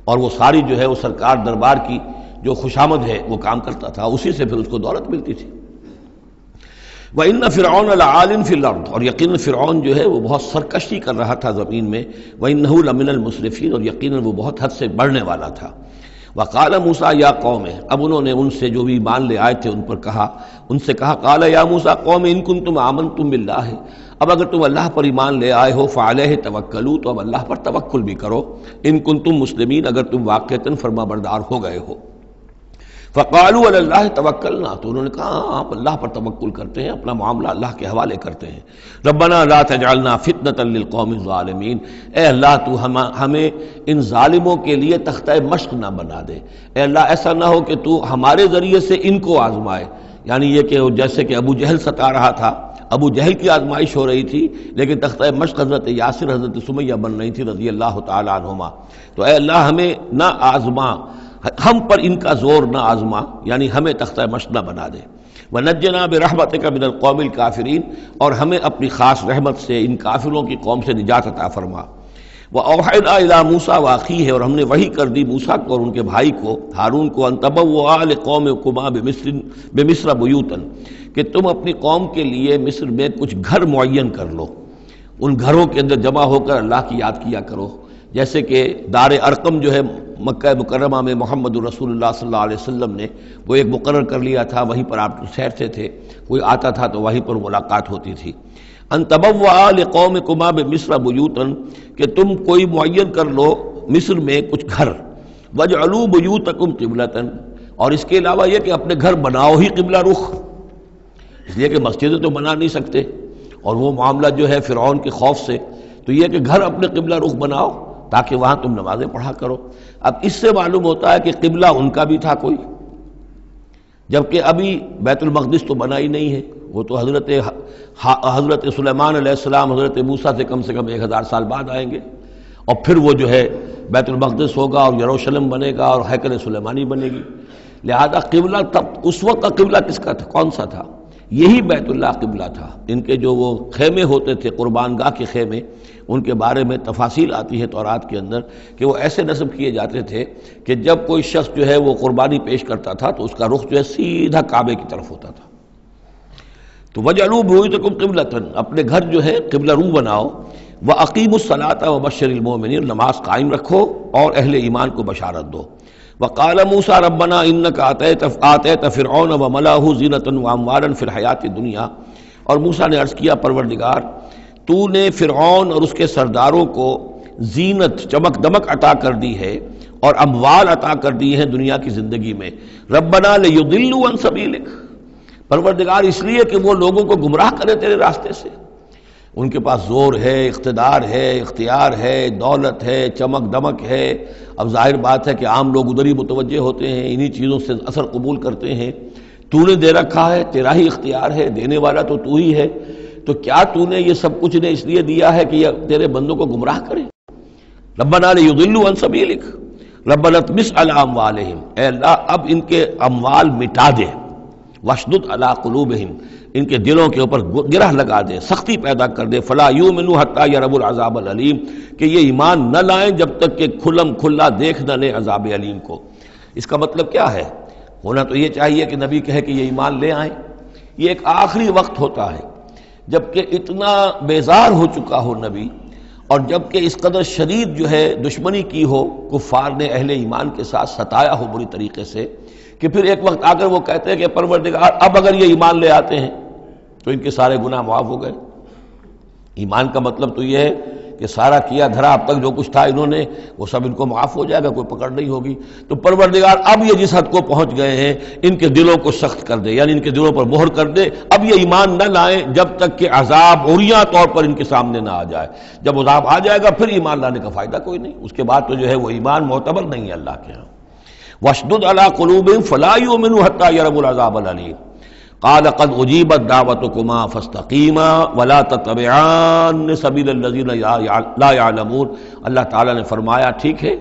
اور وہ ساری جو ہے وہ سرکار دربار کی جو خوشامد ہے وہ کام کرتا تھا، اسی سے پھر اس کو دولت ملتی تھی۔ وَإِنَّ فِرْعَوْنَ لَعَالٍ فِي الْأَرْضِ، اور یقیناً فرعون جو ہے وہ بہت سرکشی کر رہا تھا زمین میں، وَإِنَّهُ لَمِنَ الْمُسْرِفِينَ، اور یقیناً وہ بہت حد سے بڑھنے والا تھا۔ وَقَالَ مُوسَىٰ يَا قَوْمِ، اب انہوں نے ان سے جو بھی ایمان لے آئے تھے ان پر کہا، ان سے کہا، قَالَ يَا مُوسَىٰ قَوْمِ إِن كُنتُمْ آمَنتُم بِاللَّهِ، اب اگر تم اللہ پر ایمان لے آئے ہو، فَعَلَيْهِ تَوَكَّلُوا، تو اب اللہ پر توکل بھی کرو، إِن كُنتُم مُسْلِمِينَ، اگر تم واقعتاً فرما بردار ہو گئے ہو۔ فَقَالُوا عَلَى اللَّهِ تَوَكَّلْنَا، تو انہوں نے کہا ہاں آپ اللہ پر توکل کرتے ہیں، اپنا معاملہ اللہ کے حوالے کرتے ہیں۔ رَبَّنَا لَا تَجْعَلْنَا فِتْنَةً لِّلْقَوْمِ الظَّالِمِينَ، اے اللہ تو ہمیں ان ظالموں کے لیے تختہ مشق نہ بنا دے، اے اللہ ایسا نہ ہو کہ تو ہمارے ذریعے سے ان کو آزمائے، یعنی یہ کہ جیسے کہ ابو جہل ستا رہا تھا، ابو جہل کی آزمائش ہو رہی تھی، لیکن تختہ مشق حضرت یاسر، حضرت سمیہ بن رہی تھی رضی اللہ تعالی عنہما، تو اے اللہ ہمیں نہ آزما، ہم پر ان کا زور نہ آزما، یعنی ہمیں تختہ مشق نہ بنا دے۔ وَنَجِّنَا بِرَحْمَتِكَ مِنَ الْقَوْمِ الْكَافِرِينَ، اور ہمیں اپنی خاص رحمت سے ان کافروں کی قوم سے نجات عطا فرما۔ وَأَوْحَيْنَا إِلَىٰ مُوسَىٰ وَأَخِيهِ، اور ہم نے وحی کر دی موسیٰ کو اور ان کے بھائی کو ہارون کو، أَن تَبَوَّآ لِقَوْمِكُمَا بِمِصْرَ بُيُوتًا، کہ تم اپنی قوم کے لیے مصر میں کچھ گھر معین کر لو، ان گھروں کے اندر جمع ہو کر اللہ کی یاد کیا کرو، جیسے کہ دار ارقم جو ہے مکہ مکرمہ میں محمد رسول اللہ صلی اللہ علیہ وسلم نے وہ ایک مقرر کر لیا تھا، وہیں پر آپ ٹھہرتے تھے، کوئی آتا تھا تو وہیں پر ملاقات ہوتی تھی۔ ان تبوّأ لقومکما بمصر بیوتا، کہ تم کوئی معین کر لو مصر میں کچھ گھر، وجعلوا بیوتکم قبلۃ، اور اس کے علاوہ یہ کہ اپنے گھر بناؤ ہی قبلہ رخ، اس لیے کہ مسجدیں تو بنا نہیں سکتے، اور وہ معاملہ جو ہے فرعون کے خوف سے، تو یہ کہ گھر اپنے قبلہ رخ بناؤ تاکہ وہاں تم نمازیں پڑھا کرو۔ اب اس سے معلوم ہوتا ہے کہ قبلہ ان کا بھی تھا کوئی، جبکہ ابھی بیت المقدس تو بنا ہی نہیں ہے، وہ تو حضرت سلیمان علیہ السلام حضرت موسیٰ سے کم 1000 سال بعد آئیں گے، اور پھر وہ جو ہے بیت المقدس ہوگا اور یروشلم بنے گا اور ہیکل سلیمانی بنے گی۔ لہذا قبلہ تب اس وقت کا قبلہ کس کا تھا، کون سا تھا؟ یہی بیت اللہ قبلہ تھا۔ ان کے جو وہ خیمے ہوتے تھے قربان گاہ کے خیمے، ان کے بارے میں تفاصیل آتی ہے تورات کے اندر کہ وہ ایسے نصب کیے جاتے تھے کہ جب کوئی شخص جو ہے وہ قربانی پیش کرتا تھا تو اس کا رخ جو ہے سیدھا کعبے کی طرف ہوتا تھا۔ تو وجعلوا بیوتکم قبلۃ، اپنے گھر جو ہے قبلہ رو بناؤ، واقیموا الصلاۃ وبشر المؤمنین، نماز قائم رکھو اور اہل ایمان کو بشارت دو۔ وقال موسیٰ ربنا انک آتیت فرعون وملأہ زینۃ واموالا فی الحیاۃ الدنیا، اور موسیٰ نے عرض کیا پروردگار تو نے فرعون اور اس کے سرداروں کو زینت چمک دمک عطا کر دی ہے اور اموال عطا کر دی ہے دنیا کی زندگی میں، ربنا لیضلوا عن سبیلک، پروردگار اس لیے کہ وہ لوگوں کو گمراہ کرے تیرے راستے سے۔ ان کے پاس زور ہے، اقتدار ہے، اختیار ہے، دولت ہے، چمک دمک ہے، اب ظاہر بات ہے کہ عام لوگ ادھر ہی متوجہ ہوتے ہیں، انہی چیزوں سے اثر قبول کرتے ہیں۔ تو نے دے رکھا ہے، تیرا ہی اختیار ہے، دینے والا تو ہی ہے، تو کیا تو نے یہ سب کچھ نے اس لیے دیا ہے کہ یہ تیرے بندوں کو گمراہ کرے؟ ربنا لیضلوا عن سبیلک ربنا اطمس علی اموالہم، اے اللہ اب ان کے اموال مٹا دے، واشدد علی قلوبہم، ان کے دلوں کے اوپر گرہ لگا دے، سختی پیدا کر دے، فلا یؤمنوا حتی یروا العذاب العلیم، کہ یہ ایمان نہ لائیں جب تک کہ کھلم کھلا دیکھ نہ لیں عذاب علیم کو۔ اس کا مطلب کیا ہے؟ ہونا تو یہ چاہیے کہ نبی کہے کہ یہ ایمان لے آئیں، یہ ایک آخری وقت ہوتا ہے جبکہ اتنا بیزار ہو چکا ہو نبی، اور جبکہ اس قدر شدید جو ہے دشمنی کی ہو کفار نے اہل ایمان کے ساتھ، ستایا ہو بری طریقے سے، کہ پھر ایک وقت آ کر وہ کہتے ہیں کہ پروردگار اب اگر یہ ایمان لے آتے ہیں تو ان کے سارے گناہ معاف ہو گئے۔ ایمان کا مطلب تو یہ ہے کہ سارا کیا دھرا اب تک جو کچھ تھا انہوں نے وہ سب ان کو معاف ہو جائے گا، کوئی پکڑ نہیں ہوگی۔ تو پروردگار اب یہ جس حد کو پہنچ گئے ہیں ان کے دلوں کو سخت کر دے، یعنی ان کے دلوں پر مہر کر دے، اب یہ ایمان نہ لائیں جب تک کہ عذاب عریاں طور پر ان کے سامنے نہ آ جائے۔ جب عذاب آ جائے گا پھر ایمان لانے کا فائدہ کوئی نہیں، اس کے بعد تو جو ہے وہ ایمان معتبر نہیں ہے اللہ کے ہاں۔ واشدد علی قلوبہم فلا یؤمنوا حتی یروا العذاب العلیم، قال قد اجیبت دعوتکما فاستقیما ولا تتبعان سبیل الذین لا یعلمون، اللہ تعالیٰ نے فرمایا ٹھیک ہے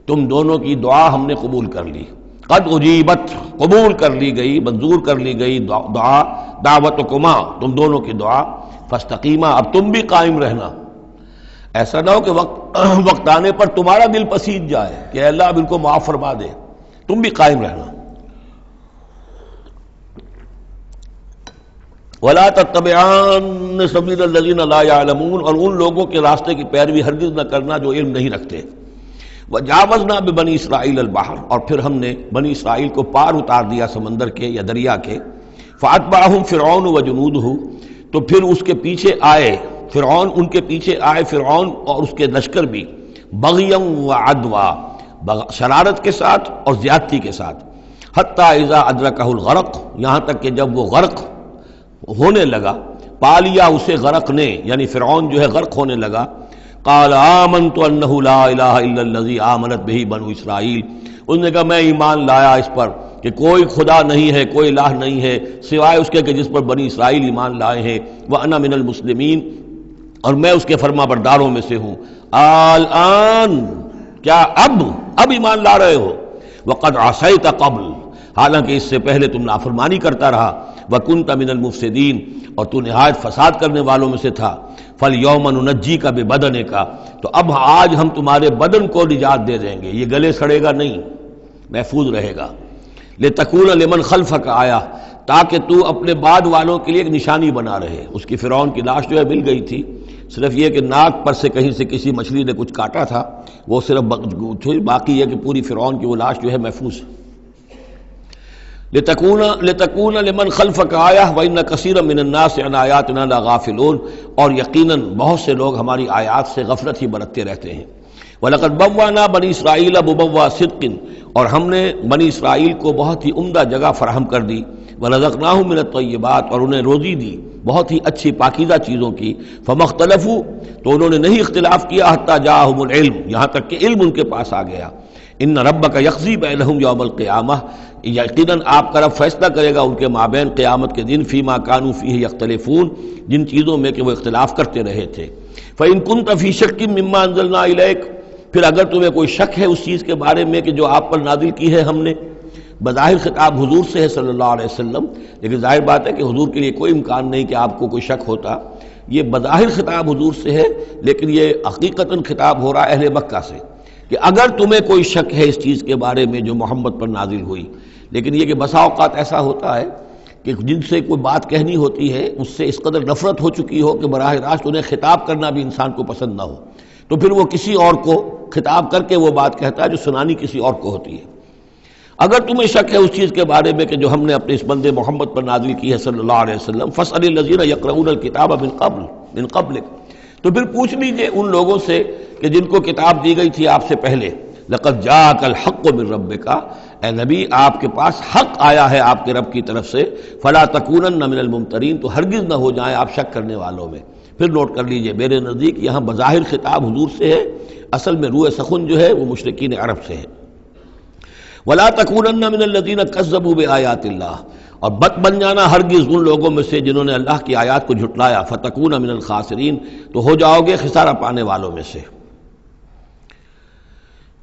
تم دونوں کی دعا ہم نے قبول کر لی، قد اجیبت قبول کر لی گئی، منظور کر لی گئی دعا، دعوتکما تم دونوں کی دعا، فاستقیما اب تم بھی قائم رہنا، ایسا نہ ہو کہ وقت آنے پر تمہارا دل پسیج جائے کہ اے اللہ اب ان کو معاف فرما دے، تم بھی قائم رہنا۔ وَلَا تَتَّبِعَانَّ سَبِيلَ الَّذِينَ لَا يَعْلَمُونَ، اور ان لوگوں کے راستے کی پیروی ہرگز نہ کرنا جو علم نہیں رکھتے۔ وَجَاوَزْنَا بِبَنِي إِسْرَائِيلَ الْبَحْرَ، اور پھر ہم نے بنی اسرائیل کو پار اتار دیا سمندر کے یا دریا کے، فَأَتْبَعَهُمْ فِرْعَوْنُ وَجُنُودُهُ، تو پھر اس کے پیچھے آئے فرعون، ان کے پیچھے آئے فرعون اور اس کے لشکر بھی، بغیًا وعدوٰ، شرارت کے ساتھ اور زیادتی کے ساتھ، حتیٰ اذا ادرکہ الغرق، یہاں تک کہ جب وہ غرق ہونے لگا، پا لیا اسے غرق نے، یعنی فرعون جو ہے غرق ہونے لگا، قال آمنت انہ لا الہ الا الذی آمنت بہ بنو اسرائیل، اس نے کہا میں ایمان لایا اس پر کہ کوئی خدا نہیں ہے، کوئی الہ نہیں ہے سوائے اس کے کہ جس پر بنی اسرائیل ایمان لائے ہیں، وانا من المسلمین، اور میں اس کے فرما برداروں میں سے ہوں۔ الآن، کیا اب ایمان لا رہے ہو؟ وقد عصیت قبل، حالانکہ اس سے پہلے تم نافرمانی کرتا رہا، وکنت من المفسدین، اور تو نہایت فساد کرنے والوں میں سے تھا، فالیوم ننجیک ببدنک، تو اب آج ہم تمہارے بدن کو نجات دے دیں گے، یہ گلے سڑے گا نہیں، محفوظ رہے گا، لتکون لمن خلفک آیا، تاکہ تو اپنے بعد والوں کے لیے ایک نشانی بنا رہے۔ اس کی فرعون کی لاش جو ہے مل گئی تھی، صرف یہ کہ ناک پر سے کہیں سے کسی مچھلی نے کچھ کاٹا تھا، وہ صرف باقی ہے کہ پوری فرعون کی وہ لاش جو ہے محفوظ ہے۔ لتکون لمن خلفک آیہ وان کثیرا من الناس عن آیاتنا لغافلون، اور یقیناً بہت سے لوگ ہماری آیات سے غفلت ہی برتتے رہتے ہیں۔ وَلَقَدْ بَوَّأْنَا بَنِي إِسْرَائِيلَ مُبَوَّأَ صِدْقٍ، اور ہم نے بنی اسرائیل کو بہت ہی عمدہ جگہ فراہم کر دی، وَرَزَقْنَاهُم مِّنَ الطَّيِّبَاتِ، اور انہیں روزی دی بہت ہی اچھی پاکیزہ چیزوں کی، فَمَا اخْتَلَفُوا، تو انہوں نے نہیں اختلاف کیا، حتیٰ جاءہم العلم، یہاں تک کہ علم ان کے پاس آ گیا۔ ان ربک یقضی بینہم یوم القیامہ، یقیناً آپ کا رب فیصلہ کرے گا ان کے مابین قیامت کے دن، فیما کانوا فیہ یختلفون، جن چیزوں میں کہ وہ اختلاف کرتے رہے تھے۔ فإن كنت فی شک مما انزلنا الیک، پھر اگر تمہیں کوئی شک ہے اس چیز کے بارے میں کہ جو آپ پر نازل کی ہے ہم نے، بظاہر خطاب حضور سے ہے صلی اللہ علیہ وسلم، لیکن ظاہر بات ہے کہ حضور کے لیے کوئی امکان نہیں کہ آپ کو کوئی شک ہوتا، یہ بظاہر خطاب حضور سے ہے، لیکن یہ حقیقتاً خطاب ہو رہا ہے اہل مکہ سے، کہ اگر تمہیں کوئی شک ہے اس چیز کے بارے میں جو محمد پر نازل ہوئی، لیکن یہ کہ بسا اوقات ایسا ہوتا ہے کہ جن سے کوئی بات کہنی ہوتی ہے اس سے اس قدر نفرت ہو چکی ہو کہ براہ راست انہیں خطاب کرنا بھی انسان کو پسند نہ ہو، تو پھر وہ کسی اور کو خطاب کر کے وہ بات کہتا ہے جو سنانی کسی اور کو ہوتی ہے۔ اگر تمہیں شک ہے اس چیز کے بارے میں کہ جو ہم نے اپنے اس بندے محمد پر نازل کی ہے صلی اللہ علیہ وسلم، فاسأل الذین یقرؤون الکتاب من قبلک، تو پھر پوچھ لیجئے ان لوگوں سے کہ جن کو کتاب دی گئی تھی آپ سے پہلے، لقد جاءک الحق من ربک، اے نبی آپ کے پاس حق آیا ہے آپ کے رب کی طرف سے، فلا تکونن من الممترین، تو ہرگز نہ ہو جائیں آپ شک کرنے والوں میں۔ پھر نوٹ کر لیجئے میرے نزدیک یہاں بظاہر خطاب حضور سے ہے، اصل میں روح سخن جو ہے وہ مشرکین عرب سے ہے۔ ولا تکونن من الذین کذبوا بآیات اللہ، اور بد بن جانا ہرگز ان لوگوں میں سے جنہوں نے اللہ کی آیات کو جھٹلایا، فتکون من الخاسرین، تو ہو جاؤ گے خسارہ پانے والوں میں سے۔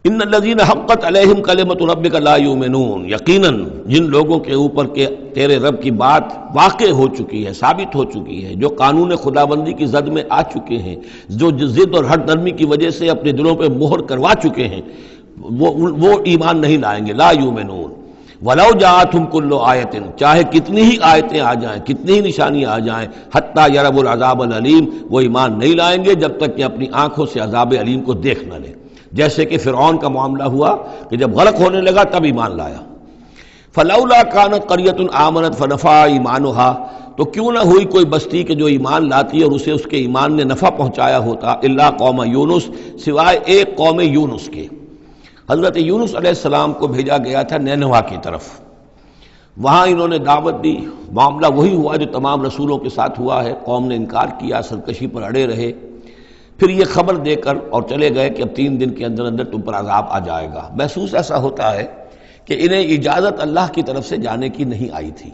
ان الذین حقت علیہم کلمۃ ربک لا یؤمنون، یقیناً جن لوگوں کے اوپر کہ تیرے رب کی بات واقع ہو چکی ہے، ثابت ہو چکی ہے، جو قانون خداوندی کی زد میں آ چکے ہیں، جو ضد اور ہٹ نرمی کی وجہ سے اپنے دلوں پہ مہر کروا چکے ہیں، وہ ایمان نہیں لائیں گے۔ لا یؤمنون ولو جاءتہم کل آیۃ، چاہے کتنی ہی آیتیں آ جائیں، کتنی ہی نشانیاں آ جائیں، حتیٰ یروا العذاب العلیم، وہ ایمان نہیں لائیں گے جب تک کہ اپنی آنکھوں سے عذاب علیم کو دیکھ نہ لیں، جیسے کہ فرعون کا معاملہ ہوا کہ جب غرق ہونے لگا تب ایمان لایا۔ فلولا كانت قریۃ آمنت فنفعها ایمانها، تو کیوں نہ ہوئی کوئی بستی کہ جو ایمان لاتی اور اسے اس کے ایمان نے نفع پہنچایا ہوتا، الا قوم یونس، سوائے ایک قوم یونس کے۔ حضرت یونس علیہ السلام کو بھیجا گیا تھا نینوا کی طرف، وہاں انہوں نے دعوت دی، معاملہ وہی ہوا جو تمام رسولوں کے ساتھ ہوا ہے، قوم نے انکار کیا، سرکشی پر اڑے رہے، پھر یہ خبر دے کر اور چلے گئے کہ اب 3 دن کے اندر اندر تم پر عذاب آ جائے گا۔ محسوس ایسا ہوتا ہے کہ انہیں اجازت اللہ کی طرف سے جانے کی نہیں آئی تھی۔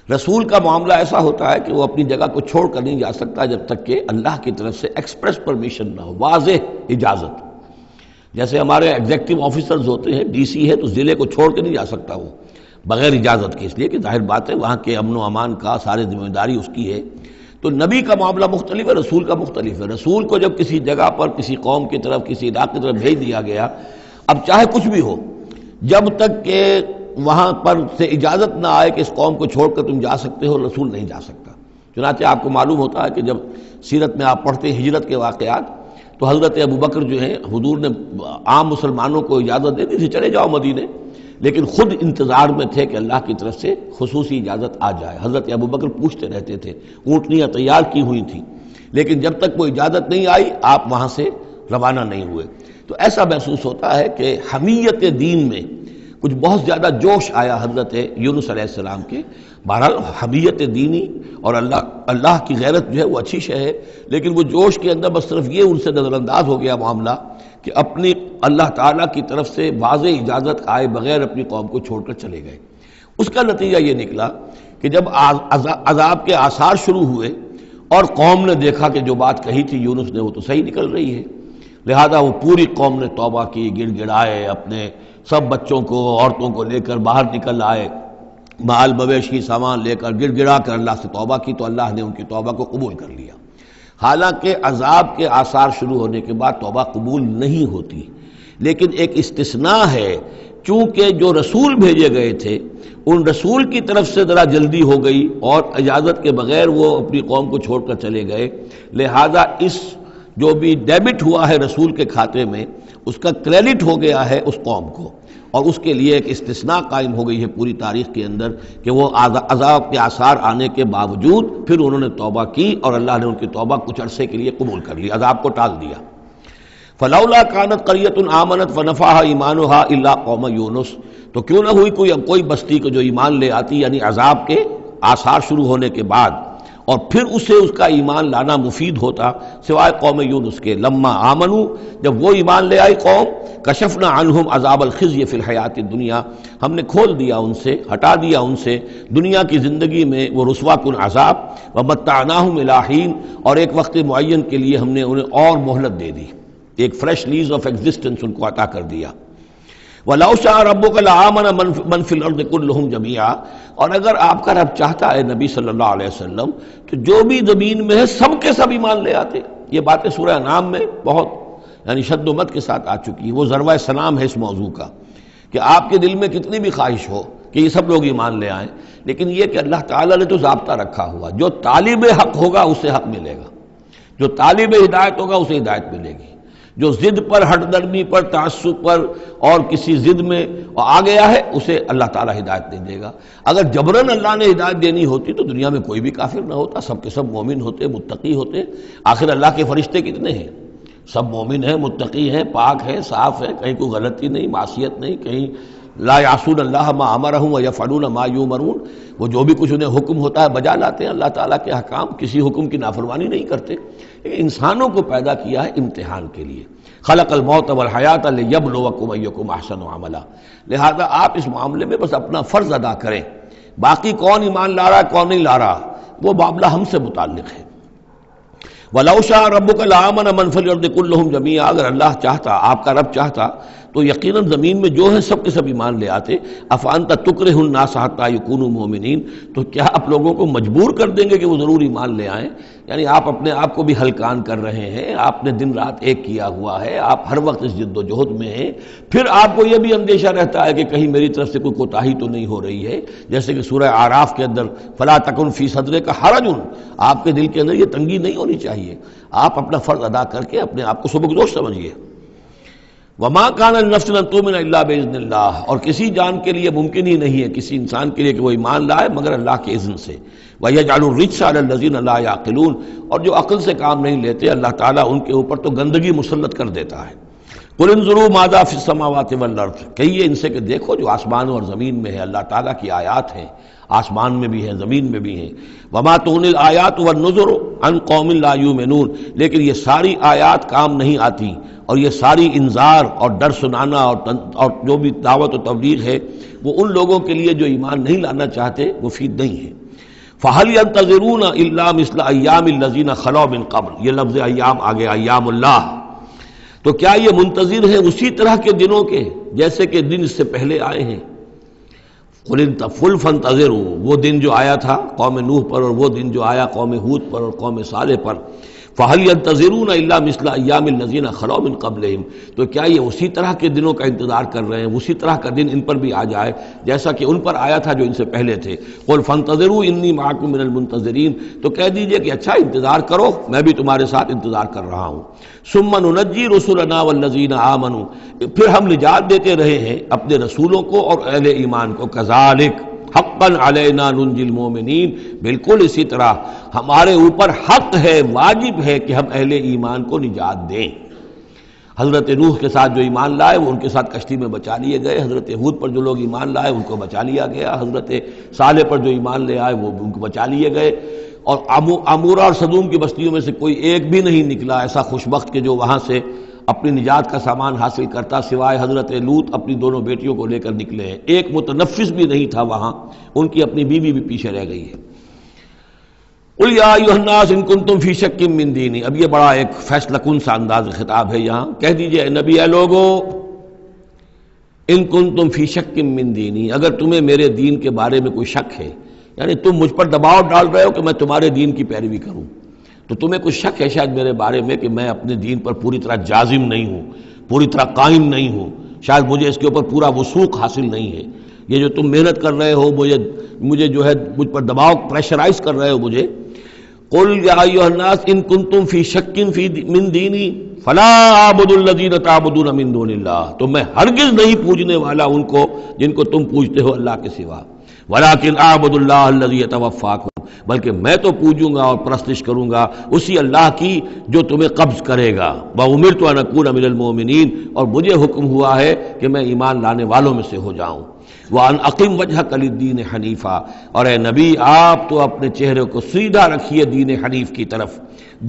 رسول کا معاملہ ایسا ہوتا ہے کہ وہ اپنی جگہ کو چھوڑ کر نہیں جا سکتا جب تک کہ اللہ کی طرف سے ایکسپریس پرمیشن نہ ہو، واضح اجازت۔ جیسے ہمارے ایگزیکٹو آفیسرز ہوتے ہیں، ڈی سی ہے تو ضلع کو چھوڑ کے نہیں جا سکتا وہ بغیر اجازت کے، اس لیے کہ ظاہر بات ہے وہاں کے امن و امان کا سارے ذمہ داری اس کی ہے۔ تو نبی کا معاملہ مختلف ہے، رسول کا مختلف ہے۔ رسول کو جب کسی جگہ پر کسی قوم کی طرف کسی علاقے کی طرف بھیج دیا گیا، اب چاہے کچھ بھی ہو، جب تک کہ وہاں پر سے اجازت نہ آئے کہ اس قوم کو چھوڑ کر تم جا سکتے ہو، رسول نہیں جا سکتا۔ چنانچہ آپ کو معلوم ہوتا ہے کہ جب سیرت میں آپ پڑھتے ہیں ہجرت کے واقعات، تو حضرت ابوبکر جو ہیں، حضور نے عام مسلمانوں کو اجازت دے دی تھی چلے جاؤ مدینے، لیکن خود انتظار میں تھے کہ اللہ کی طرف سے خصوصی اجازت آ جائے۔ حضرت ابوبکر پوچھتے رہتے تھے، اونٹنیاں تیار کی ہوئی تھیں، لیکن جب تک وہ اجازت نہیں آئی آپ وہاں سے روانہ نہیں ہوئے۔ تو ایسا محسوس ہوتا ہے کہ حمیت دین میں کچھ بہت زیادہ جوش آیا حضرت یونس علیہ السلام کے۔ بہرحال حمیت دینی اور اللہ کی غیرت جو ہے وہ اچھی شے ہے، لیکن وہ جوش کے اندر بس صرف یہ ان سے نظر انداز ہو گیا معاملہ کہ اپنی اللہ تعالیٰ کی طرف سے واضح اجازت آئے بغیر اپنی قوم کو چھوڑ کر چلے گئے۔ اس کا نتیجہ یہ نکلا کہ جب عذاب کے آثار شروع ہوئے اور قوم نے دیکھا کہ جو بات کہی تھی یونس نے وہ تو صحیح نکل رہی ہے، لہذا وہ پوری قوم نے توبہ کی، گڑ گڑائے، اپنے سب بچوں کو عورتوں کو لے کر باہر نکل آئے مال مویشی سامان لے کر گڑ گڑا کر اللہ سے توبہ کی تو اللہ نے ان کی توبہ کو قبول کر لیا۔ حالانکہ عذاب کے آثار شروع ہونے کے بعد توبہ قبول نہیں ہوتی، لیکن ایک استثناء ہے، چونکہ جو رسول بھیجے گئے تھے ان رسول کی طرف سے ذرا جلدی ہو گئی اور اجازت کے بغیر وہ اپنی قوم کو چھوڑ کر چلے گئے، لہذا اس جو بھی ڈیبٹ ہوا ہے رسول کے کھاتے میں اس کا کریڈٹ ہو گیا ہے اس قوم کو، اور اس کے لیے ایک استثناء قائم ہو گئی ہے پوری تاریخ کے اندر کہ وہ عذاب کے آثار آنے کے باوجود پھر انہوں نے توبہ کی اور اللہ نے ان کی توبہ کچھ عرصے کے لیے قبول کر لی، عذاب کو ٹال دیا۔ فلولا كانت قرية آمنت فنفعها ایمانها الا قوم یونس، تو کیوں نہ ہوئی کوئی بستی کو جو ایمان لے آتی، یعنی عذاب کے آثار شروع ہونے کے بعد، اور پھر اسے اس کا ایمان لانا مفید ہوتا، سوائے قوم یونس کے۔ لما آمنوا، جب وہ ایمان لے آئی قوم، کشفنا عنہم عذاب الخزي فی الحیات الدنیا، ہم نے کھول دیا ان سے، ہٹا دیا ان سے دنیا کی زندگی میں وہ رسوا کن عذاب، ومتعناہم الی حین، اور ایک وقت معین کے لیے ہم نے انہیں اور مہلت دے دی، ایک فریش لیز آف ایگزسٹنس ان کو عطا کر دیا۔ وَلَوْ شَاءَ رَبُّكَ لَآمَنَ مَنْ فِي الْأَرْضِ كُلُّهُمْ جَمِيعًا، اور اگر آپ کا رب چاہتا ہے نبی صلی اللہ علیہ وسلم تو جو بھی زمین میں ہے سب کے سب ایمان لے آتے۔ یہ باتیں سورہ انعام میں بہت یعنی شد و مت کے ساتھ آ چکی ہیں، وہ ذروہ سلام ہے اس موضوع کا کہ آپ کے دل میں کتنی بھی خواہش ہو کہ یہ سب لوگ ایمان لے آئیں، لیکن یہ کہ اللہ تعالیٰ نے تو ضابطہ رکھا ہوا، جو طالب حق ہوگا اسے حق ملے گا، جو طالب ہدایت ہوگا اسے ہدایت ملے گی، جو ضد پر، ہٹ درمی پر، تعصب پر اور کسی ضد میں آ گیا ہے اسے اللہ تعالیٰ ہدایت نہیں دے گا۔ اگر جبراً اللہ نے ہدایت دینی ہوتی تو دنیا میں کوئی بھی کافر نہ ہوتا، سب کے سب مومن ہوتے، متقی ہوتے۔ آخر اللہ کے فرشتے کتنے ہیں؟ سب مومن ہیں، متقی ہیں، پاک ہیں، صاف ہیں، کہیں کوئی غلطی نہیں، معصیت نہیں، کہیں لا یعصون اللہ ما امرہم ویفعلون ما یؤمرون، وہ جو بھی کچھ انہیں حکم ہوتا ہے بجا لاتے ہیں اللہ تعالیٰ کے احکام، کسی حکم کی نافرمانی نہیں کرتے۔ انسانوں کو پیدا کیا ہے امتحان کے لیے، خلق الموت والحیات لیبلوکم ایکم احسن عملا، لہذا آپ اس معاملے میں بس اپنا فرض ادا کریں، باقی کون ایمان لا رہا ہے کون نہیں لا رہا وہ معاملہ ہم سے متعلق ہے۔ وَلَوْ شَاءَ رَبُّكَ لَآمَنَ مَنْ فِي الْأَرْضِ كُلُّهُمْ جَمِيعًا، اگر اللہ چاہتا، آپ کا رب چاہتا تو یقیناً زمین میں جو ہے سب کے سب ایمان لے آتے۔ أَفَأَنْتَ تُكْرِهُ النَّاسَ حَتَّى يَكُونُوا مُؤْمِنِينَ، تو کیا آپ لوگوں کو مجبور کر دیں گے کہ وہ ضرور ایمان لے آئیں؟ یعنی آپ اپنے آپ کو بھی ہلکان کر رہے ہیں، آپ نے دن رات ایک کیا ہوا ہے، آپ ہر وقت اس جد و جہد میں ہیں، پھر آپ کو یہ بھی اندیشہ رہتا ہے کہ کہیں میری طرف سے کوئی کوتاہی تو نہیں ہو رہی ہے، جیسے کہ سورہ اعراف کے اندر فَلَا تَكُنْ فِي صَدْرِكَ حَرَجٌ، آپ کے دل کے اندر یہ تنگی نہیں ہونی چاہیے، آپ اپنا فرض ادا کر کے اپنے آپ کو سبکدوش سمجھیے۔ وَمَا كَانَ لِنَفْسٍ أَن تُؤْمِنَ إِلَّا بِإِذْنِ اللَّهِ، اور کسی جان کے لیے ممکن ہی نہیں ہے، کسی انسان کے لیے کہ وہ ایمان لائے مگر اللہ کے اذن سے۔ وَيَجْعَلُ الرِّجْسَ عَلَى الَّذِينَ لَا يَعْقِلُونَ، اور جو عقل سے کام نہیں لیتے اللہ تعالیٰ ان کے اوپر تو گندگی مسلط کر دیتا ہے۔ قُلْ انظُرُوا مَاذَا فِي السَّمَاوَاتِ وَالْأَرْضِ، کہیے ان سے کہ دیکھو جو آسمانوں اور زمین میں ہے اللہ تعالیٰ کی آیات ہیں، آسمان میں بھی ہیں زمین میں بھی ہیں۔ وَمَا تُغْنِي الْآيَاتُ وَالنُّذُرُ عَنْ قَوْمٍ لَا يُؤْمِنُونَ، لیکن یہ ساری آیات کام نہیں آتی اور یہ ساری انذار اور ڈر سنانا اور جو بھی دعوت و تبلیغ ہے وہ ان لوگوں کے لیے جو ایمان نہیں لانا چاہتے مفید نہیں ہے۔ فَهَلْ يَنْتَظِرُونَ إِلَّا مِثْلَ أَيَّامِ الَّذِينَ خَلَوْا مِن قَبْلُ، یہ لفظ ایام آگے ایام اللہ، تو کیا یہ منتظر ہیں اسی طرح کے دنوں کے جیسے کہ دن اس سے پہلے آئے ہیں؟ قُلْ فَانْتَظِرُوا، وہ دن جو آیا تھا قوم نوح پر اور وہ دن جو آیا قوم ہود پر اور قوم صالح پر، فَهَلْ يَنْتَظِرُونَ إِلَّا مِثْلَ أَيَّامِ الَّذِينَ خَلَوْا مِن قَبْلِهِمْ، تو کیا یہ اسی طرح کے دنوں کا انتظار کر رہے ہیں، اسی طرح کا دن ان پر بھی آ جائے جیسا کہ ان پر آیا تھا جو ان سے پہلے تھے؟ قُلْ فَانْتَظِرُوا إِنِّي مَعَكُم مِّنَ الْمُنتَظِرِينَ، تو کہہ دیجئے کہ اچھا انتظار کرو، میں بھی تمہارے ساتھ انتظار کر رہا ہوں۔ ثُمَّ نُنَجِّي رُسُلَنَا وَالَّذِينَ آمَنُوا، پھر ہم نجات دیتے رہے ہیں اپنے رسولوں کو اور اہل ایمان کو۔ كَذَلِكَ حقاً علینا ننجی المومنین، بالکل اسی طرح ہمارے اوپر حق ہے، واجب ہے کہ ہم اہل ایمان کو نجات دیں۔ حضرت نوح کے ساتھ جو ایمان لائے وہ ان کے ساتھ کشتی میں بچا لیے گئے، حضرت ہود پر جو لوگ ایمان لائے ان کو بچا لیا گیا، حضرت صالح پر جو ایمان لے آئے وہ ان کو بچا لیے گئے، اور عمورہ اور صدوم کی بستیوں میں سے کوئی ایک بھی نہیں نکلا ایسا خوشبخت کہ جو وہاں سے اپنی نجات کا سامان حاصل کرتا، سوائے حضرت لوط اپنی دونوں بیٹیوں کو لے کر نکلے ہیں، ایک متنفس بھی نہیں تھا وہاں، ان کی اپنی بیوی بھی پیچھے رہ گئی ہے۔ قُلْ يَا أَيُّهَا النَّاسُ إِن كُنتُمْ فِي شَكٍّ مِّن دِينِي، اب یہ بڑا ایک فیصلہ کن سا انداز خطاب ہے یہاں، کہہ دیجئے اے نبی، اے لوگو ان کنتم فی شک من دینی، اگر تمہیں میرے دین کے بارے میں کوئی شک ہے، یعنی تم مجھ پر دباؤ ڈال رہے ہو کہ میں تمہارے دین کی پیروی کروں، تو تمہیں کچھ شک ہے شاید میرے بارے میں کہ میں اپنے دین پر پوری طرح جازم نہیں ہوں، پوری طرح قائم نہیں ہوں، شاید مجھے اس کے اوپر پورا وثوق حاصل نہیں ہے، یہ جو تم محنت کر رہے ہو، مجھے جو ہے مجھ پر دباؤ پریشرائز کر رہے ہو مجھے، قل یا ایھا الناس ان کنتم فی شک من دینی فلا اعبد الذین تعبدون من دون اللہ، تو میں ہرگز نہیں پوجنے والا ان کو جن کو تم پوجتے ہو اللہ کے سوا، ولکن اعبد اللہ الذی یتوفاکم، بلکہ میں تو پوجوں گا اور پرستش کروں گا اسی اللہ کی جو تمہیں قبض کرے گا، وامرت ان اکون من المؤمنین، اور مجھے حکم ہوا ہے کہ میں ایمان لانے والوں میں سے ہو جاؤں، وَأَنْ أَقِمْ وَجْهَكَ لِلدِّينِ حنیفا، اور اے نبی آپ تو اپنے چہرے کو سیدھا رکھیے دین حنیف کی طرف،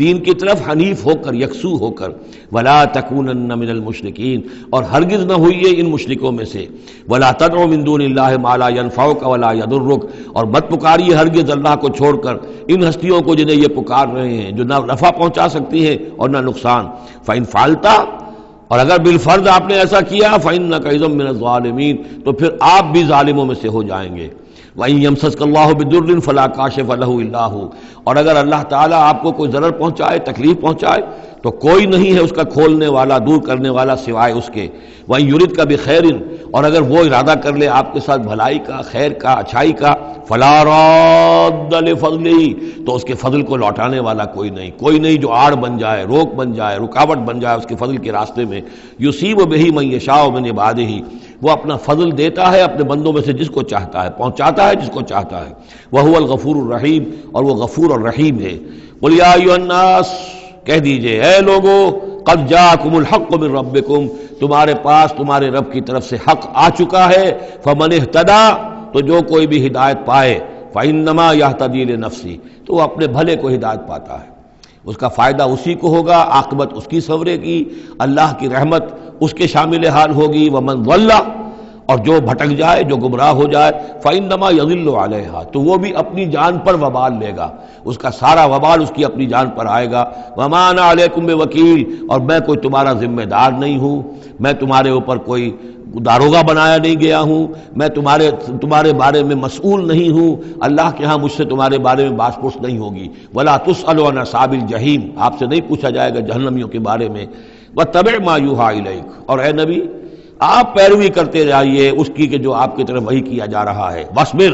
دین کی طرف حنیف ہو کر، یکسو ہو کر، وَلَا تَكُونَنَّ مِنَ الْمُشْرِكِينَ، اور ہرگز نہ ہوئیے ان مشرکوں میں سے، وَلَا تَدْعُ مِن دُونِ اللَّهِ مَا لَا يَنفَعُكَ وَلَا يَضُرُّكَ، اور مت پکاریے ہرگز اللہ کو چھوڑ کر ان ہستیوں کو جنہیں یہ پکار رہے ہیں جو نہ نفع پہنچا سکتی ہیں اور نہ نقصان، فَإِنْ فَعَلْتَ، اور اگر بالفرض آپ نے ایسا کیا فَإِنَّكَ إِذًا مِّنَ الظَّالِمِينَ، تو پھر آپ بھی ظالموں میں سے ہو جائیں گے، وَإِن يَمْسَسْكَ اللَّهُ بِضُرٍّ فَلَا كَاشِفَ لَهُ إِلَّا هُوَ، اور اگر اللہ تعالیٰ آپ کو کوئی ضرر پہنچائے، تکلیف پہنچائے، تو کوئی نہیں ہے اس کا کھولنے والا، دور کرنے والا سوائے اس کے، وَإِن يُرِدْكَ بِخَيْرٍ، اور اگر وہ ارادہ کر لے آپ کے ساتھ بھلائی کا، خیر کا، اچھائی کا، فَلَا رَادَّ لِفَضْلِهِ، تو اس کے فضل کو لوٹانے والا کوئی نہیں جو آڑ بن جائے، روک بن جائے، رکاوٹ بن جائے اس کے فضل کے راستے میں، يُصِيبُ بِهِ مَن يَشَاءُ مِنْ عِبَادِهِ، وہ اپنا فضل دیتا ہے اپنے بندوں میں سے جس کو چاہتا ہے، پہنچاتا ہے جس کو چاہتا ہے، وَهُوَ الْغَفُورُ الرَّحِيمُ، اور وہ غفور اور رحیم ہے، قُلْ يَا أَيُّهَا النَّاسُ، کہہ دیجئے اے لوگو، قَدْ جَاءَكُمُ الْحَقُّ مِنْ رَبِّكُمْ، تمہارے پاس تمہارے رب کی طرف سے حق آ چکا ہے، فَمَنِ اهْتَدَىٰ، تو جو کوئی بھی ہدایت پائے، فَإِنَّمَا يَهْتَدِي لِنَفْسِهِ، تو وہ اپنے بھلے کو ہدایت پاتا ہے، اس کا فائدہ اسی کو ہوگا، عاقبت اس کی سنورے گی، اللہ کی رحمت اس کے شامل حال ہوگی، وَمَنْ ضَلَّ، اور جو بھٹک جائے، جو گمراہ ہو جائے، فَإِنَّمَا يَضِلُّ عَلَيْهَا، تو وہ بھی اپنی جان پر وبال لے گا، اس کا سارا وبال اس کی اپنی جان پر آئے گا، وَمَا أَنَا عَلَيْكُمْ بِوَكِيلٍ، اور میں کوئی تمہارا ذمہ دار نہیں ہوں، میں تمہارے اوپر کوئی داروغہ بنایا نہیں گیا ہوں، میں تمہارے بارے میں مسئول نہیں ہوں، اللہ کے ہاں مجھ سے تمہارے بارے میں باس پرس نہیں ہوگی، وَلَا تُسْأَلُ عَنْ أَصْحَابِ الْجَحِيمِ، آپ سے نہیں پوچھا جائے گا جہنمیوں کے بارے میں، وَاتَّبِعْ مَا يُوحَىٰ إِلَيْكَ، اور اے نبی آپ پیروی کرتے رہیے اس کی کہ جو آپ کی طرف وحی کیا جا رہا ہے، وَاصْبِرْ،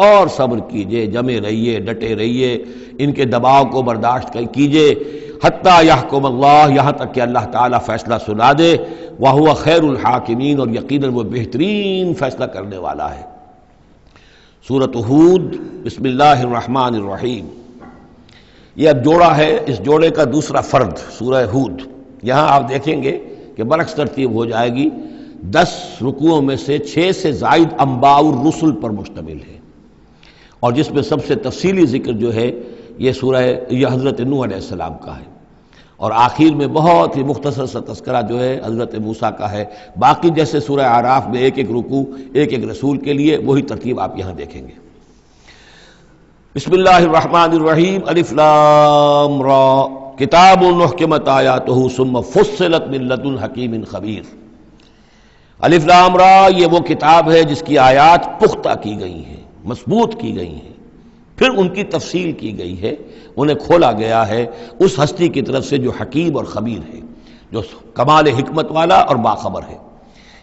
اور صبر کیجئے، جمے رہیے، ڈٹے رہیے، ان کے دباؤ کو برداشت کیجئے، حتیٰ یحکم اللہ، یہاں تک کہ اللہ تعالیٰ فیصلہ سنا دے، وَهُوَ خَيْرُ الْحَاكِمِينَ، اور یقیناً وہ بہترین فیصلہ کرنے والا ہے۔ سورۃ ہود، بسم اللہ الرحمن الرحیم، یہ اب جوڑا ہے، اس جوڑے کا دوسرا فرد سورہ ہود، یہاں آپ دیکھیں گے کہ برعکس ترتیب ہو جائے گی، 10 رکوعوں میں سے 6 سے زائد انباء الرسل پر مشتمل ہے، اور جس میں سب سے تفصیلی ذکر جو ہے یہ حضرت نوح علیہ السلام کا ہے، اور آخر میں بہت ہی مختصر سا تذکرہ جو ہے حضرت موسیٰ کا ہے، باقی جیسے سورہ اعراف میں ایک رکوع ایک رسول کے لیے، وہی ترتیب آپ یہاں دیکھیں گے۔ بسم اللہ الرحمن الرحیم، الف لام را، کتاب احکمت آیاتہ ثم فصلت من لدن حکیم خبیر۔ الف لام را، یہ وہ کتاب ہے جس کی آیات پختہ کی گئی ہیں، مضبوط کی گئی ہیں، پھر ان کی تفصیل کی گئی ہے، انہیں کھولا گیا ہے اس ہستی کی طرف سے جو حکیم اور خبیر ہے، جو کمال حکمت والا اور باخبر ہے۔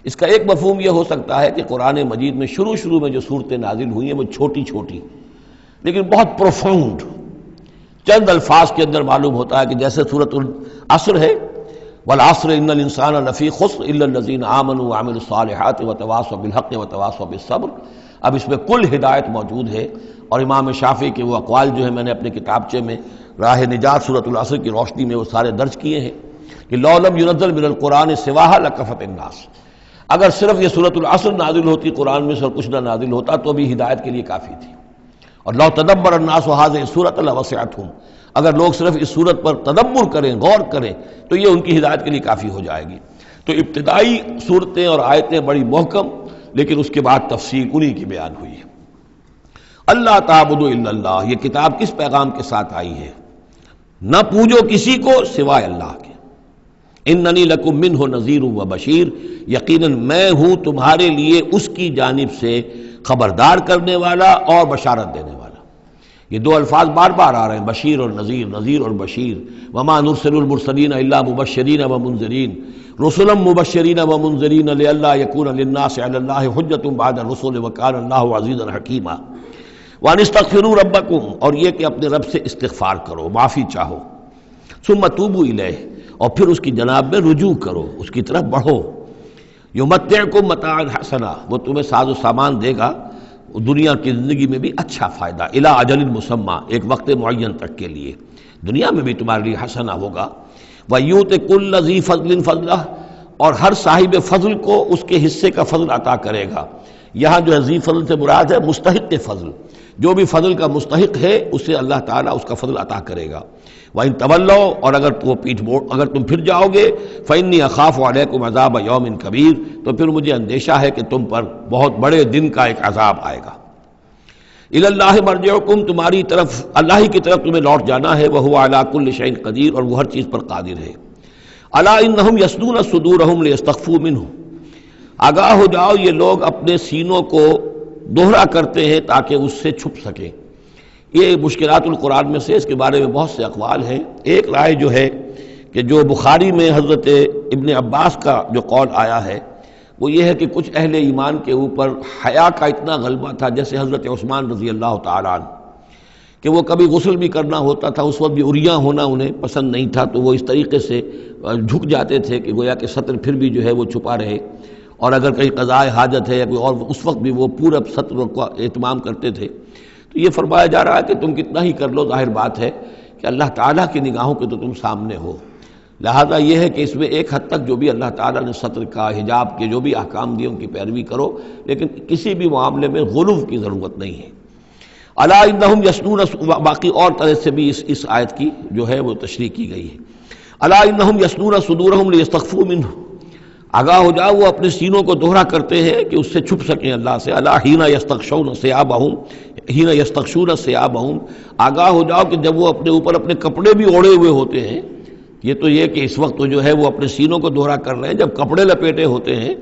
اس کا ایک مفہوم یہ ہو سکتا ہے کہ قرآن مجید میں شروع میں جو صورتیں نازل ہوئی ہیں وہ چھوٹی چھوٹی لیکن بہت پروفاؤنڈ، چند الفاظ کے اندر معلوم ہوتا ہے کہ جیسے سورۃ العصر ہے، والعصر ان الانسان لفی خسر الا الذین آمنوا وعملوا الصالحات وتواصوا بالحق وتواصوا بالصبر، اب اس میں کل ہدایت موجود ہے، اور امام شافعی کے وہ اقوال جو ہیں میں نے اپنے کتابچے میں راہ نجات سورۃ العصر کی روشنی میں وہ سارے درج کیے ہیں کہ لو لم ينزل من القرآن سواها لکفت الناس، اگر صرف یہ سورۃ العصر نازل ہوتی قرآن میں سے اور کچھ نہ نازل ہوتا تو بھی ہدایت کے لیے کافی تھی، اور لو تدبر الناس هذه السورۃ لوسعتهم، اگر لوگ صرف اس صورت پر تدبر کریں، غور کریں، تو یہ ان کی ہدایت کے لیے کافی ہو جائے گی۔ تو ابتدائی صورتیں اور آیتیں بڑی محکم، لیکن اس کے بعد تفصیل انہی کی بیان ہوئی ہے۔ اللہ تعبدوا الا اللہ، یہ کتاب کس پیغام کے ساتھ آئی ہے؟ نہ پوجو کسی کو سوائے اللہ کے، اننی لکم منہ نذیر و بشیر، یقیناً میں ہوں تمہارے لیے اس کی جانب سے خبردار کرنے والا اور بشارت دینے والا۔ یہ دو الفاظ بار بار آ رہے ہیں، بشیر اور نذیر، نذیر اور بشیر۔ وما نرسل المرسلین الا مبشرین ومنذرین، رسلا مبشرین ومنذرین لئلا یکون للناس علی اللہ حجۃ بعد الرسل وکان اللہ عزیزا حکیما۔ وان استغفروا ربکم، اور یہ کہ اپنے رب سے استغفار کرو، معافی چاہو، ثم توبوا الیہ، اور پھر اس کی جناب میں رجوع کرو، اس کی طرف بڑھو۔ یمتعکم متاعا حسنا، وہ تمہیں ساز و سامان دے گا دنیا کی زندگی میں بھی اچھا فائدہ، الی اجل مسمی، ایک وقت معین تک کے لیے، دنیا میں بھی تمہارے لیے حسنا ہوگا۔ وَيُؤْتِ كُلَّ ذِي فَضْلٍ فَضْلَهُ، اور ہر صاحب فضل کو اس کے حصے کا فضل عطا کرے گا۔ یہاں جو ہے ذی فضل سے مراد ہے مستحق فضل، جو بھی فضل کا مستحق ہے اسے اللہ تعالیٰ اس کا فضل عطا کرے گا۔ وَإِن تَوَلَّوْا، اور اگر تم پھر جاؤ گے، فَإِنِّي أَخَافُ عَلَيْكُمْ عَذَابَ يَوْمٍ كَبِيرٍ، تو پھر مجھے اندیشہ ہے کہ تم پر بہت بڑے دن کا ایک عذاب آئے گا۔ إِلَى اللَّهِ مَرْجِعُكُمْ، تمہاری طرف اللہ ہی کی طرف تمہیں لوٹ جانا ہے، وَهُوَ عَلَى كُلِّ شَيْءٍ قَدِيرٌ، اور وہ ہر چیز پر قادر ہے۔ أَلَا إِنَّهُمْ يَثْنُونَ صُدُورَهُمْ لِيَسْتَخْفُوا مِنْهُ، آگاہ ہو جاؤ یہ لوگ اپنے سینوں کو دوہرا کرتے ہیں تاکہ اس سے چھپ سکیں۔ یہ مشکلات القرآن میں سے اس کے بارے میں بہت سے اقوال ہیں۔ ایک رائے جو ہے کہ جو بخاری میں حضرت ابن عباس کا جو قول آیا ہے وہ یہ ہے کہ کچھ اہل ایمان کے اوپر حیا کا اتنا غلبہ تھا، جیسے حضرت عثمان رضی اللہ تعالیٰ عنہ، کہ وہ کبھی غسل بھی کرنا ہوتا تھا، اس وقت بھی عریاں ہونا انہیں پسند نہیں تھا، تو وہ اس طریقے سے جھک جاتے تھے کہ گویا کہ سطر پھر بھی جو ہے وہ چھپا رہے، اور اگر کہیں قضاء حاجت ہے یا کوئی اور، اس وقت بھی وہ پورا سطر کا اہتمام کرتے تھے۔ تو یہ فرمایا جا رہا ہے کہ تم کتنا ہی کر لو، ظاہر بات ہے کہ اللہ تعالیٰ کی نگاہوں کے تو تم سامنے ہو، لہذا یہ ہے کہ اس میں ایک حد تک جو بھی اللہ تعالیٰ نے سطر کا، حجاب کے جو بھی احکام دیے ان کی پیروی کرو، لیکن کسی بھی معاملے میں غلو کی ضرورت نہیں ہے۔ الا انہم یثنون، باقی اور طرح سے بھی اس آیت کی جو ہے وہ تشریح کی گئی ہے۔ الا انہم یثنون صدورہم لیستخفوا منہ، آگاہ ہو جاؤ وہ اپنے سینوں کو دوہرا کرتے ہیں کہ اس سے چھپ سکیں اللہ سے۔ الا حین یستغشون ثیابہم، حین یستغشون ثیابہم، آگاہ ہو جاؤ کہ جب وہ اپنے اوپر اپنے کپڑے بھی اوڑھے ہوئے ہوتے ہیں، یہ تو یہ کہ اس وقت تو جو ہے وہ اپنے سینوں کو دوہرا کر رہے ہیں، جب کپڑے لپیٹے ہوتے ہیں،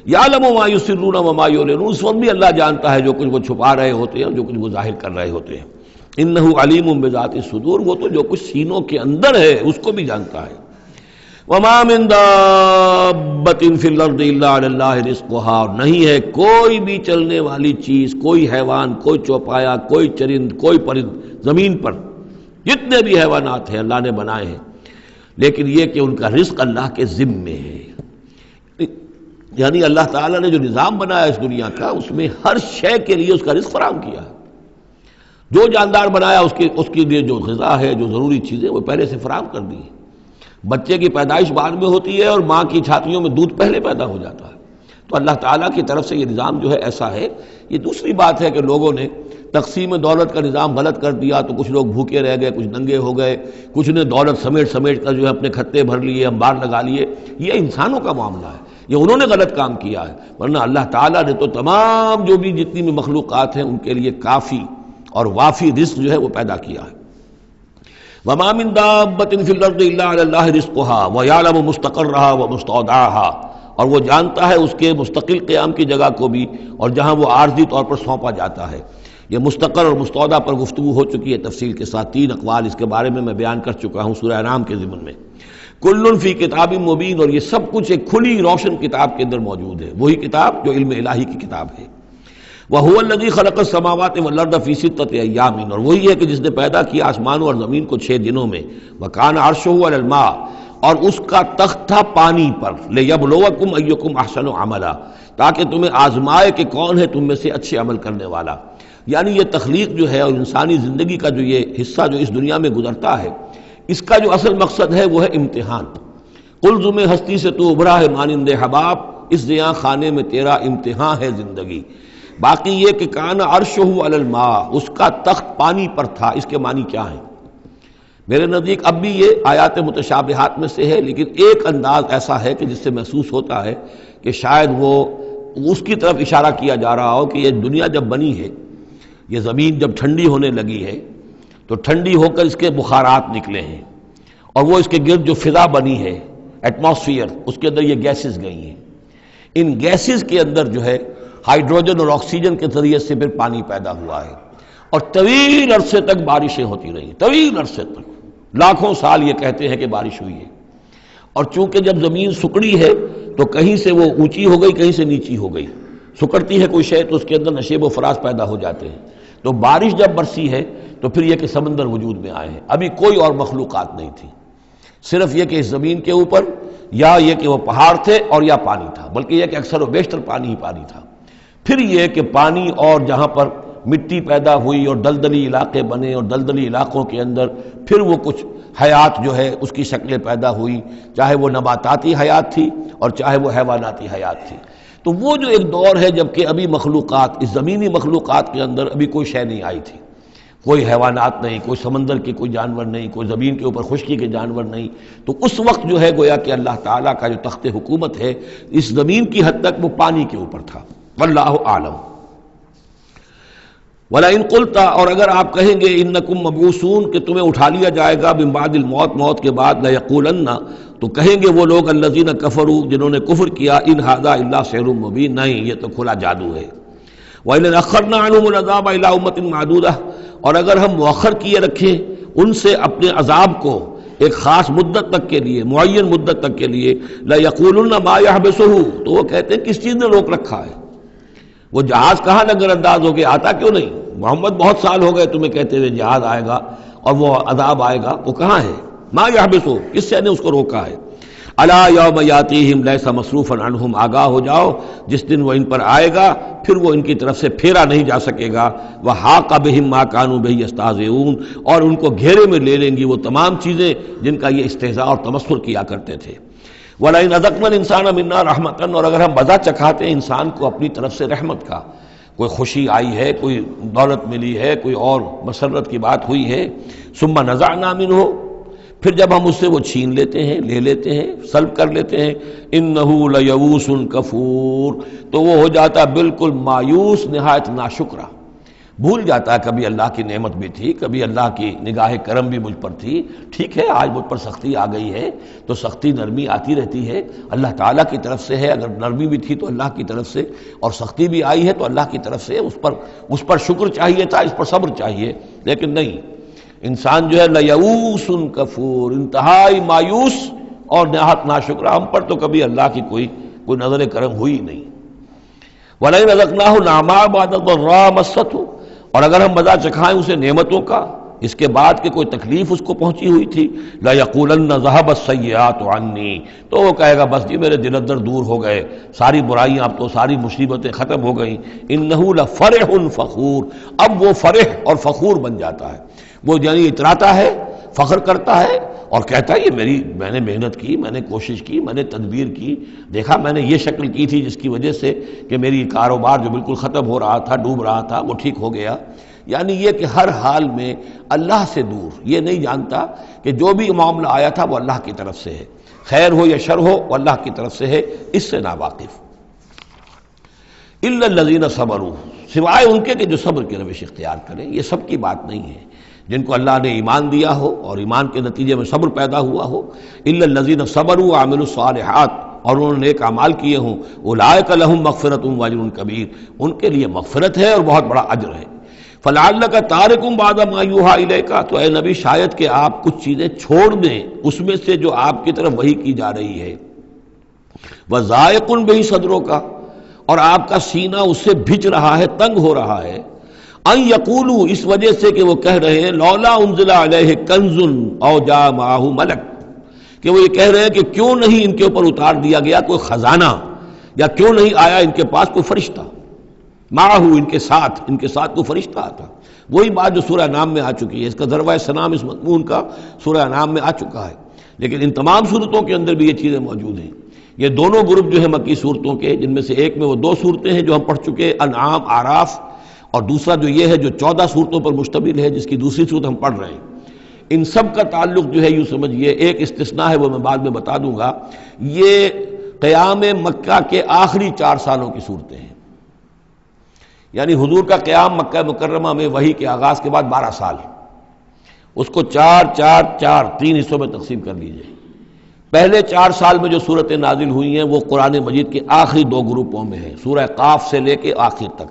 یعلم ما یسرون وما یعلنون، اس وقت بھی اللہ جانتا ہے جو کچھ وہ چھپا رہے ہوتے ہیں اور جو کچھ وہ ظاہر کر رہے ہوتے ہیں۔ انہ علیم بذات الصدور، وہ تو جو کچھ سینوں کے اندر ہے اس کو بھی جانتا ہے۔ وما من دابۃ فی الارض الا علی اللہ رزقها، اور نہیں ہے کوئی بھی چلنے والی چیز، کوئی حیوان، کوئی چوپایا، کوئی چرند، کوئی پرند، زمین پر جتنے بھی حیوانات ہیں اللہ نے بنائے ہیں، لیکن یہ کہ ان کا رزق اللہ کے ذمے ہے۔ یعنی اللہ تعالیٰ نے جو نظام بنایا اس دنیا کا، اس میں ہر شے کے لیے اس کا رزق فراہم کیا ہے۔ جو جاندار بنایا اس کے لیے جو غذا ہے، جو ضروری چیزیں وہ پہلے سے فراہم کر دی ہے۔ بچے کی پیدائش بعد میں ہوتی ہے اور ماں کی چھاتیوں میں دودھ پہلے پیدا ہو جاتا ہے، تو اللہ تعالیٰ کی طرف سے یہ نظام جو ہے ایسا ہے۔ یہ دوسری بات ہے کہ لوگوں نے تقسیم دولت کا نظام غلط کر دیا، تو کچھ لوگ بھوکے رہ گئے، کچھ ننگے ہو گئے، کچھ نے دولت سمیٹ کر جو ہے اپنے کھتے بھر لیے، انبار لگا لیے۔ یہ انسانوں کا معاملہ ہے، یہ انہوں نے غلط کام کیا ہے، ورنہ اللہ تعالیٰ نے تو تمام جو بھی جتنی بھی مخلوقات ہیں ان کے لیے کافی اور وافی رزق جو ہے وہ پیدا کیا ہے۔ وما من دابۃ فی الارض الا علی اللہ رزقها ویعلم مستقرها ومستودعها، اور وہ جانتا ہے اس کے مستقل قیام کی جگہ کو بھی اور جہاں وہ عارضی طور پر سونپا جاتا ہے۔ یہ مستقر اور مستودع پر گفتگو ہو چکی ہے تفصیل کے ساتھ، 3 اقوال اس کے بارے میں بیان کر چکا ہوں سورہ انعام کے ضمن میں۔ کل فی کتاب مبین، اور یہ سب کچھ ایک کھلی روشن کتاب کے اندر موجود ہے، وہی کتاب جو علم الہی کی کتاب ہے۔ وَهُوَ الَّذِي خَلَقَ السَّمَاوَاتِ وَالْأَرْضَ فِي سِتَّةِ أَيَّامٍ، اور وہی ہے کہ جس نے پیدا کیا آسمانوں اور زمین کو 6 دنوں میں۔ وَكَانَ عَرْشُهُ عَلَى الْمَاءِ، اور اس کا تخت تھا پانی پر۔ لِيَبْلُوَكُمْ أَيُّكُمْ أَحْسَنُ عَمَلًا، تاکہ تمہیں آزمائے کہ کون ہے تم میں سے اچھے عمل کرنے والا۔ یعنی یہ تخلیق جو ہے اور انسانی زندگی کا جو یہ حصہ جو اس دنیا میں گزرتا ہے، اس کا جو اصل مقصد ہے وہ ہے امتحان۔ قلزم ہستی سے تو ابھرا ہے مانند حباب، اس زیاں خانے میں تیرا امتحان ہے زندگی۔ باقی یہ کہ کان عرشہ علی الماء، اس کا تخت پانی پر تھا، اس کے معنی کیا ہیں؟ میرے نزدیک اب بھی یہ آیات متشابہات میں سے ہے، لیکن ایک انداز ایسا ہے کہ جس سے محسوس ہوتا ہے کہ شاید وہ اس کی طرف اشارہ کیا جا رہا ہو کہ یہ دنیا جب بنی ہے، یہ زمین جب ٹھنڈی ہونے لگی ہے تو ٹھنڈی ہو کر اس کے بخارات نکلے ہیں، اور وہ اس کے گرد جو فضا بنی ہے، ایٹماسفیئر، اس کے اندر یہ گیسز گئی ہیں، ان گیسز کے اندر جو ہے ہائیڈروجن اور آکسیجن کے ذریعے سے پھر پانی پیدا ہوا ہے، اور طویل عرصے تک بارشیں ہوتی رہیں، طویل عرصے تک، لاکھوں سال یہ کہتے ہیں کہ بارش ہوئی ہے۔ اور چونکہ جب زمین سکڑی ہے تو کہیں سے وہ اونچی ہو گئی، کہیں سے نیچی ہو گئی، سکڑتی ہے کوئی شے تو اس کے اندر نشیب و فراز پیدا ہو جاتے ہیں، تو بارش جب برسی ہے تو پھر یہ کہ سمندر وجود میں آئے ہیں۔ ابھی کوئی اور مخلوقات نہیں تھی، صرف یہ کہ اس زمین کے اوپر یا یہ کہ وہ پہاڑ تھے اور یا پانی تھا، بلکہ یہ کہ اکثر و بیشتر پانی ہی پانی تھا۔ پھر یہ کہ پانی اور جہاں پر مٹی پیدا ہوئی اور دلدلی علاقے بنے، اور دلدلی علاقوں کے اندر پھر وہ کچھ حیات جو ہے اس کی شکلیں پیدا ہوئی، چاہے وہ نباتاتی حیات تھی اور چاہے وہ حیواناتی حیات تھی۔ تو وہ جو ایک دور ہے جب کہ ابھی مخلوقات، اس زمینی مخلوقات کے اندر ابھی کوئی شے نہیں آئی تھی، کوئی حیوانات نہیں، کوئی سمندر کے کوئی جانور نہیں، کوئی زمین کے اوپر خشکی کے جانور نہیں، تو اس وقت جو ہے گویا کہ اللہ تعالیٰ کا جو تخت حکومت ہے اس زمین کی حد تک وہ پانی کے اوپر تھا۔ واللہ اعلم۔ وَلَئِن قُلْتَ، اور اگر آپ کہیں گے اِنَّكُمْ مَبْعُوثُونَ کہ تمہیں اٹھا لیا جائے گا من بعد الموت، موت کے بعد، لَيَقُولَنَّ تو کہیں گے وہ لوگ الذین کفروا جنہوں نے کفر کیا، ان ھذا الا سحر مبین، نہیں یہ تو کھلا جادو ہے۔ وَإِنْ أَخَّرْنَا عَنْهُمُ الْعَذَابَ إِلَىٰ أُمَّةٍ مَّعْدُودَةٍ، اور اگر ہم مؤخر کیے رکھیں ان سے اپنے عذاب کو ایک خاص مدت تک کے لیے، معین مدت تک کے لیے، لَيَقُولُنَّ مَا يَحْبِسُهُ تو وہ کہتے ہیں کس چیز نے روک رکھا ہے، وہ جہاز کہاں نظر انداز ہو کے آتا کیوں نہیں؟ محمد بہت سال ہو گئے تمہیں کہتے ہوئے جہاز آئے گا اور وہ عذاب آئے گا، وہ کہاں ہے؟ ما یحبسو، کس سے نے اس کو روکا ہے؟ الا یوم یاتیہم لیس مصروفا عنہم، آگاہ ہو جاؤ جس دن وہ ان پر آئے گا پھر وہ ان کی طرف سے پھیرا نہیں جا سکے گا۔ وحاق بہم ما کانوا بہ یستہزئون، اور ان کو گھیرے میں لے لیں گی وہ تمام چیزیں جن کا یہ استہزاء اور تمسخر کیا کرتے تھے۔ وَلَئِنْ أَذَقْنَا الْإِنسَانَ مِنَّا رَحْمَةً، اور اگر ہم مزہ چکھاتے ہیں انسان کو اپنی طرف سے رحمت کا، کوئی خوشی آئی ہے، کوئی دولت ملی ہے، کوئی اور مسرت کی بات ہوئی ہے، ثم نزعنا منہ، پھر جب ہم اس سے وہ چھین لیتے ہیں، لے لیتے ہیں، سلب کر لیتے ہیں، انہ لیئوس کفور، تو وہ ہو جاتا بالکل مایوس، نہایت ناشکرہ، بھول جاتا ہے کبھی اللہ کی نعمت بھی تھی، کبھی اللہ کی نگاہ کرم بھی مجھ پر تھی، ٹھیک ہے آج مجھ پر سختی آ گئی ہے تو سختی نرمی آتی رہتی ہے، اللہ تعالیٰ کی طرف سے ہے، اگر نرمی بھی تھی تو اللہ کی طرف سے، اور سختی بھی آئی ہے تو اللہ کی طرف سے، اس پر شکر چاہیے تھا، اس پر صبر چاہیے، لیکن نہیں، انسان جو ہے لیئوس کفور، انتہائی مایوس اور نہایت ناشکرہ، ہم پر تو کبھی اللہ کی کوئی نظر کرم ہوئی نہیں۔ وَلَئِنْ أَذَقْنَاهُ نَعْمَاءَ بَعْدَ ضَرَّاءَ مَسَّتْهُ، اور اگر ہم مزہ چکھائیں اسے نعمتوں کا اس کے بعد کہ کوئی تکلیف اس کو پہنچی ہوئی تھی، لَيَقُولَنَّ ذَهَبَ السَّيِّئَاتُ عَنِّي، تو وہ کہے گا بس جی میرے دل اندر دور ہو گئے، ساری برائیاں اب تو، ساری مصیبتیں ختم ہو گئیں۔ إِنَّهُ لَفَرِحٌ فَخُورٌ، اب وہ فرح اور فخور بن جاتا ہے، وہ یعنی اتراتا ہے، فخر کرتا ہے اور کہتا ہے یہ میں نے محنت کی، میں نے کوشش کی، میں نے تدبیر کی، دیکھا میں نے یہ شکل کی تھی جس کی وجہ سے کہ میری کاروبار جو بالکل ختم ہو رہا تھا، ڈوب رہا تھا، وہ ٹھیک ہو گیا۔ یعنی یہ کہ ہر حال میں اللہ سے دور، یہ نہیں جانتا کہ جو بھی معاملہ آیا تھا وہ اللہ کی طرف سے ہے، خیر ہو یا شر ہو وہ اللہ کی طرف سے ہے، اس سے ناواقف۔ الا الذین صبروا، سوائے ان کے کہ جو صبر کی روش اختیار کریں، یہ سب کی بات نہیں ہے، جن کو اللہ نے ایمان دیا ہو اور ایمان کے نتیجے میں صبر پیدا ہوا ہو، الا الذین صبروا وعملوا الصالحات، اور انہوں نے نیک اعمال کیے ہوں، اولئک لہم مغفرۃ واجر کبیر، ان کے لیے مغفرت ہے اور بہت بڑا اجر ہے۔ فلعلک تارک بعض ما یوحی الیک، تو اے نبی شاید کہ آپ کچھ چیزیں چھوڑ دیں اس میں سے جو آپ کی طرف وحی کی جا رہی ہے، وضائق بہ صدرک، اور آپ کا سینہ اس سے بھج رہا ہے، تنگ ہو رہا ہے، ان یقولوا، اس وجہ سے کہ وہ کہہ رہے ہیں لولا انزل علیہ کنز او جاء معہ ملک، کہ وہ یہ کہہ رہے ہیں کہ کیوں نہیں ان کے اوپر اتار دیا گیا کوئی خزانہ، یا کیوں نہیں آیا ان کے پاس کوئی فرشتہ، معہ ان کے ساتھ کوئی فرشتہ آتا۔ وہی بات جو سورہ نام میں آ چکی ہے، اس کا ذروہ سنام اس مضمون کا سورہ نام میں آ چکا ہے، لیکن ان تمام صورتوں کے اندر بھی یہ چیزیں موجود ہیں۔ یہ دونوں گروپ جو ہے مکی صورتوں کے، جن میں سے ایک میں وہ 2 صورتیں ہیں جو ہم پڑھ چکے، انعام، اعراف، اور دوسرا جو یہ ہے جو 14 صورتوں پر مشتمل ہے جس کی دوسری صورت ہم پڑھ رہے ہیں، ان سب کا تعلق جو ہے یوں سمجھیے، ایک استثناء ہے وہ میں بعد میں بتا دوں گا، یہ قیام مکہ کے آخری 4 سالوں کی صورتیں ہیں، یعنی حضور کا قیام مکہ مکرمہ میں وحی کے آغاز کے بعد 12 سال، اس کو 4 4 4 3 حصوں میں تقسیم کر لیجئے، پہلے 4 سال میں جو صورتیں نازل ہوئی ہیں وہ قرآن مجید کے آخری 2 گروپوں میں ہیں، سورہ قاف سے لے کے آخر تک۔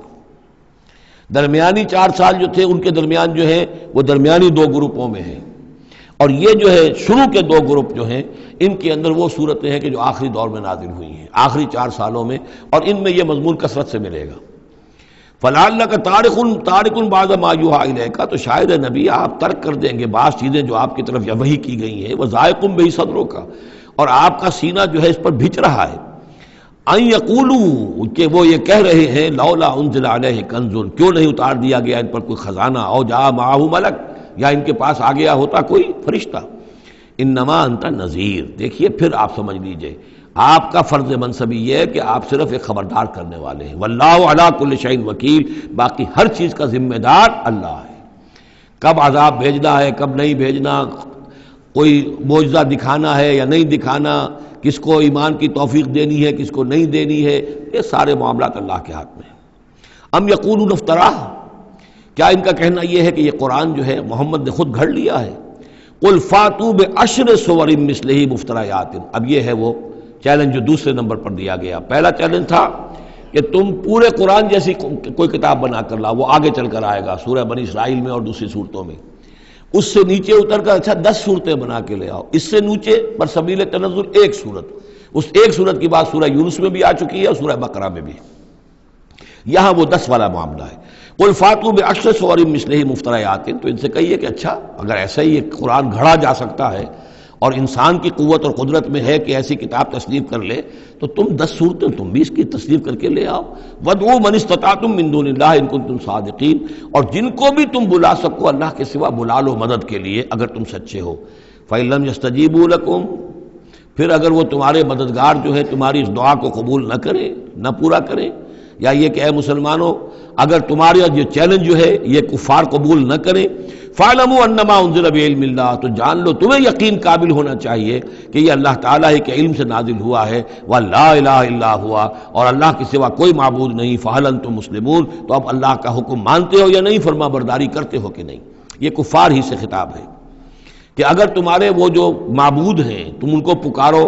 درمیانی 4 سال جو تھے ان کے درمیان جو ہے وہ درمیانی 2 گروپوں میں ہیں، اور یہ جو ہے شروع کے 2 گروپ جو ہیں ان کے اندر وہ صورتیں ہیں کہ جو آخری دور میں نازل ہوئی ہیں، آخری 4 سالوں میں، اور ان میں یہ مضمون کثرت سے ملے گا۔ فَلَعَلَّكَ تَارِكٌ بَعْضَ مَا يُوحَىٰ إِلَيْكَ، تو شاید ہے نبی آپ ترک کر دیں گے بعض چیزیں جو آپ کی طرف وحی کی گئی ہیں، وَضَائِقٌ بِهِ صَدْرُكَ، اور آپ کا سینہ جو ہے اس پر بھچ رہا ہے۔ ان یقولوا، کہ وہ یہ کہہ رہے ہیں لولا انزل علیہ کنز، کیوں نہیں اتار دیا گیا ان پر کوئی خزانہ، او جاء معہ ملک، یا ان کے پاس آ گیا ہوتا کوئی فرشتہ۔ انما انت نذیر، دیکھیے پھر آپ سمجھ لیجئے آپ کا فرض منصبی یہ ہے کہ آپ صرف ایک خبردار کرنے والے ہیں، واللہ علی کل شیء وکیل، باقی ہر چیز کا ذمہ دار اللہ ہے۔ کب عذاب بھیجنا ہے، کب نہیں بھیجنا، کوئی معجزہ دکھانا ہے یا نہیں دکھانا، کس کو ایمان کی توفیق دینی ہے کس کو نہیں دینی ہے، یہ سارے معاملات اللہ کے ہاتھ میں ہیں۔ ام یقولون افتراہ، کیا ان کا کہنا یہ ہے کہ یہ قرآن جو ہے محمد نے خود گھڑ لیا ہے؟ قل فاتوا بعشر سور مثلہ مفتریات، اب یہ ہے وہ چیلنج جو دوسرے نمبر پر دیا گیا۔ پہلا چیلنج تھا کہ تم پورے قرآن جیسی کوئی کتاب بنا کر لاؤ، وہ آگے چل کر آئے گا سورہ بنی اسرائیل میں اور دوسری صورتوں میں۔ اس سے نیچے اتر کر اچھا 10 صورتیں بنا کے لے آؤ، اس سے نیچے پر سبیل تنزل 1 صورت، اس 1 صورت کی بات سورہ یونس میں بھی آ چکی ہے اور سورہ بقرہ میں بھی، یہاں وہ 10 والا معاملہ ہے۔ قل فاتوا بعشر سور مثلہ مفتریات، تو ان سے کہیے کہ اچھا اگر ایسا ہی ایک قرآن گھڑا جا سکتا ہے اور انسان کی قوت اور قدرت میں ہے کہ ایسی کتاب تصنیف کر لے، تو تم 10 صورتیں تم بھی اس کی تصنیف کر کے لے آؤ۔ وَادْعُوا مَنِ اسْتَطَعْتُم مِّن دُونِ اللَّهِ إِن كُنتُمْ صَادِقِينَ، اور جن کو بھی تم بلا سکو اللہ کے سوا بلا لو مدد کے لیے اگر تم سچے ہو۔ فَإِن لَّمْ يَسْتَجِيبُوا لَكُمْ، پھر اگر وہ تمہارے مددگار جو ہے تمہاری اس دعا کو قبول نہ کرے، نہ پورا کرے، یا یہ کہ اے مسلمانوں اگر تمہارا یہ چیلنج جو ہے یہ کفار قبول نہ کریں، فَاعْلَمُوا أَنَّمَا أُنزِلَ بِعِلْمِ اللَّهِ، تو جان لو تمہیں یقین قابل ہونا چاہیے کہ یہ اللہ تعالیٰ ہی کے علم سے نازل ہوا ہے، وَلَا إِلَٰهَ إِلَّا هُوَ، اور اللہ کے سوا کوئی معبود نہیں، فَهَلْ أَنْتُم مُسْلِمُونَ، تو اب اللہ کا حکم مانتے ہو یا نہیں، فرما برداری کرتے ہو کہ نہیں۔ یہ کفار ہی سے خطاب ہے کہ اگر تمہارے وہ جو معبود ہیں تم ان کو پکارو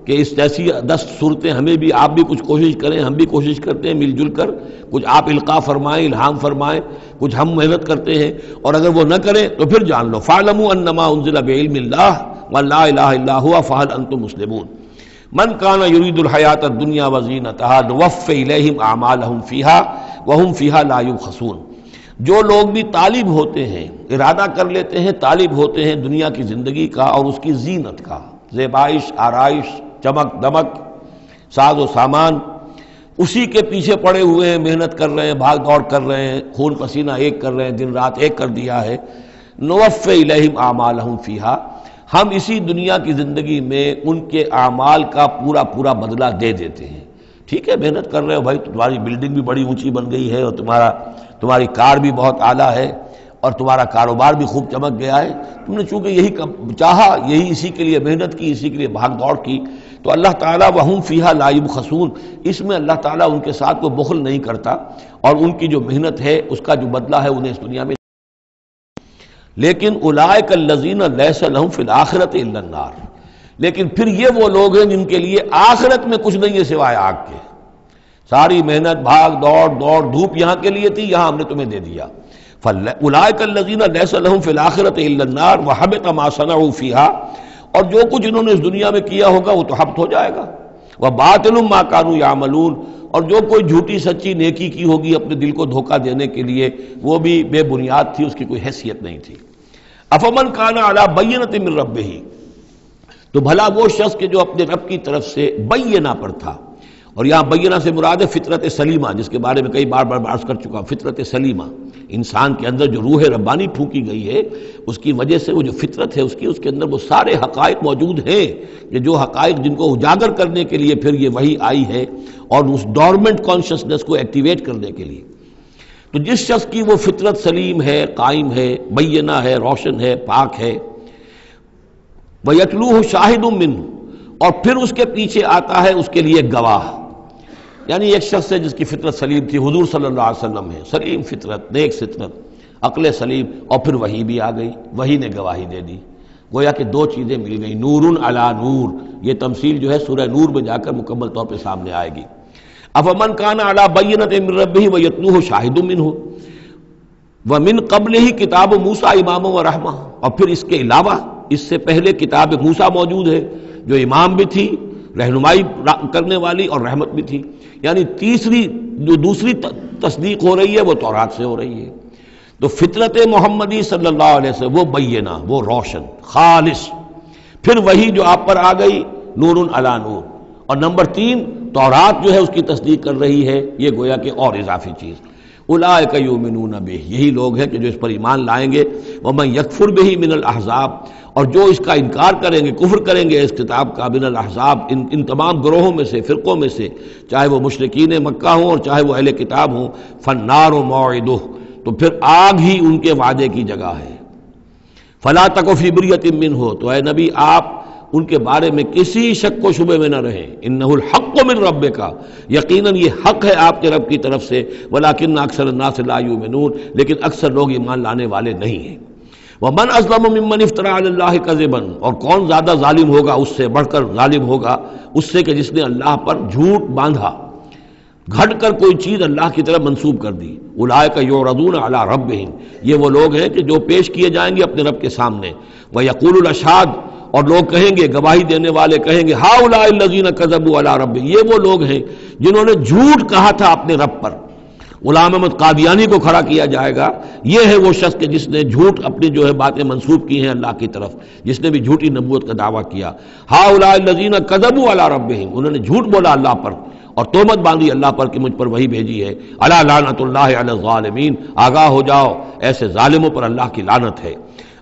کہ اس جیسی 10 صورتیں ہمیں بھی، آپ بھی کچھ کوشش کریں، ہم بھی کوشش کرتے ہیں مل جل کر، کچھ آپ القاء فرمائیں، الہام فرمائیں، کچھ ہم محنت کرتے ہیں، اور اگر وہ نہ کریں تو پھر جان لو فَاعْلَمُوا أَنَّمَا أُنزِلَ بِعِلْمِ اللَّهِ وَلَا إِلَٰهَ إِلَّا هُوَ فَهَلْ أَنْتُم مُسْلِمُونَ مَنْ كَانَ يُرِيدُ الْحَيَاةَ الدُّنْيَا وَزِينَتَهَا نُوَفِّ إِلَيْهِمْ أَعْمَالَهُمْ فِيهَا وَهُمْ فِيهَا لَا يُبْخَسُونَ، جو لوگ بھی طالب ہوتے ہیں، ارادہ کر لیتے ہیں، طالب ہوتے ہیں دنیا کی زندگی کا اور اس کی زینت کا، زیبائش، آرائش، چمک دمک، ساز و سامان، اسی کے پیچھے پڑے ہوئے ہیں، محنت کر رہے ہیں، بھاگ دوڑ کر رہے ہیں، خون پسینہ ایک کر رہے ہیں، دن رات ایک کر دیا ہے۔ نوفِ الیہم اعمالہم فیہا، ہم اسی دنیا کی زندگی میں ان کے اعمال کا پورا پورا بدلہ دے دیتے ہیں۔ ٹھیک ہے محنت کر رہے ہو بھائی، تمہاری بلڈنگ بھی بڑی اونچی بن گئی ہے اور تمہاری کار بھی بہت اعلیٰ ہے اور تمہارا کاروبار بھی خوب چمک گیا ہے، تم نے چونکہ یہی چاہا، یہی اسی کے لیے محنت کی، اسی کے لیے بھاگ دوڑ کی، تو اللہ تعالیٰ وَهُمْ فِيهَا لَا يُبْخَسُونَ، اس میں اللہ تعالیٰ ان کے ساتھ کوئی بخل نہیں کرتا، اور ان کی جو محنت ہے اس کا جو بدلہ ہے انہیں اس دنیا میں۔ لیکن اولئک الذین لیس لہم فی الآخرۃ الا النار، لیکن پھر یہ وہ لوگ ہیں جن کے لیے آخرت میں کچھ نہیں ہے سوائے آگ کے، ساری محنت بھاگ دوڑ دھوپ یہاں کے لیے تھی، یہاں ہم نے تمہیں دے دیا۔ اولئک الذین لیس لہم فی الآخرۃ الا النار وحبط ما صنعوا فیہا، اور جو کچھ انہوں نے اس دنیا میں کیا ہوگا وہ تو حبط ہو جائے گا، وباطل ما کانوا یعملون، اور جو کوئی جھوٹی سچی نیکی کی ہوگی اپنے دل کو دھوکہ دینے کے لیے وہ بھی بے بنیاد تھی، اس کی کوئی حیثیت نہیں تھی۔ افمن کان علی بینۃ من ربہ، تو بھلا وہ شخص کہ جو اپنے رب کی طرف سے بینہ پر تھا، اور یہاں بینہ سے مراد ہے فطرت سلیمہ، جس کے بارے میں کئی بار عرض کر چکا ہوں، فطرت سلیمہ، انسان کے اندر جو روح ربانی پھونکی گئی ہے اس کی وجہ سے وہ جو فطرت ہے اس کے اندر وہ سارے حقائق موجود ہیں، کہ جو حقائق جن کو اجاگر کرنے کے لیے پھر یہ وحی آئی ہے اور اس ڈورمنٹ کانشسنس کو ایکٹیویٹ کرنے کے لیے۔ تو جس شخص کی وہ فطرت سلیم ہے، قائم ہے، بینہ ہے، روشن ہے، پاک ہے، وَيَتْلُوهُ شَاهِدٌ مِّنْهُ، اور پھر اس کے پیچھے آتا ہے اس کے لیے گواہ، یعنی ایک شخص ہے جس کی فطرت سلیم تھی، حضور صلی اللہ علیہ وسلم ہے، سلیم فطرت، نیک فطرت، عقل سلیم، اور پھر وحی بھی آ گئی، وحی نے گواہی دے دی، گویا کہ دو چیزیں مل گئی، نور علی نور. یہ تمثیل جو ہے سورہ نور میں جا کر مکمل طور پہ سامنے آئے گی. افمن کان علی بینۃ من ربہ ویتلوہ شاہد منہ ومن قبلہ کتاب موسیٰ اماما ورحمہ. اور پھر اس کے علاوہ اس سے پہلے کتاب موسیٰ موجود ہے جو امام بھی تھی، رہنمائی کرنے والی، اور رحمت بھی تھی. یعنی دوسری تصدیق ہو رہی ہے وہ تورات سے ہو رہی ہے. تو فطرت محمدی صلی اللہ علیہ وسلم وہ بینہ، وہ روشن خالص. پھر وہی جو آپ پر آ گئی نور علی نور. اور نمبر 3 تورات جو ہے اس کی تصدیق کر رہی ہے، یہ گویا کہ اور اضافی چیز. اولئک یؤمنون بہ، یہی لوگ ہیں کہ جو اس پر ایمان لائیں گے. ومن یکفر بہ من الاحزاب، اور جو اس کا انکار کریں گے، کفر کریں گے اس کتاب کا، من الاحزاب، ان تمام گروہوں میں سے، فرقوں میں سے، چاہے وہ مشرکین مکہ ہوں اور چاہے وہ اہل کتاب ہوں، فالنار موعدہ، تو پھر آگ ہی ان کے وعدے کی جگہ ہے. فلا تک فی مریۃ منہ، تو اے نبی آپ ان کے بارے میں کسی شک و شبے میں نہ رہیں. انہ الحق من ربک، یقیناً یہ حق ہے آپ کے رب کی طرف سے. ولکن اکثر الناس لا یؤمنون، لیکن اکثر لوگ ایمان لانے والے نہیں ہیں. ومن اظلم ممن افترى علی اللہ کذبا، اور کون زیادہ ظالم ہوگا، اس سے بڑھ کر ظالم ہوگا اس سے کہ جس نے اللہ پر جھوٹ باندھا، گھٹ کر کوئی چیز اللہ کی طرف منسوب کر دی. اولئک یعرضون علی ربہم، یہ وہ لوگ ہیں کہ جو پیش کیے جائیں گے اپنے رب کے سامنے. ویقول الاشہاد، اور لوگ کہیں گے، گواہی دینے والے کہیں گے، ہؤلاء الذین کذبوا علی ربہم، یہ وہ لوگ ہیں جنہوں نے جھوٹ کہا تھا اپنے رب پر. غلام احمد قادیانی کو کھڑا کیا جائے گا، یہ ہے وہ شخص کہ جس نے جھوٹ اپنی جو ہے باتیں منسوب کی ہیں اللہ کی طرف، جس نے بھی جھوٹی نبوت کا دعویٰ کیا. ہؤلاء الذین کذبوا علی ربہم، انہوں نے جھوٹ بولا اللہ پر اور تہمت باندھی اللہ پر کہ مجھ پر وہی بھیجی ہے. الا لعنت اللہ علی الظالمین، آگاہ ہو جاؤ ایسے ظالموں پر اللہ کی لعنت ہے.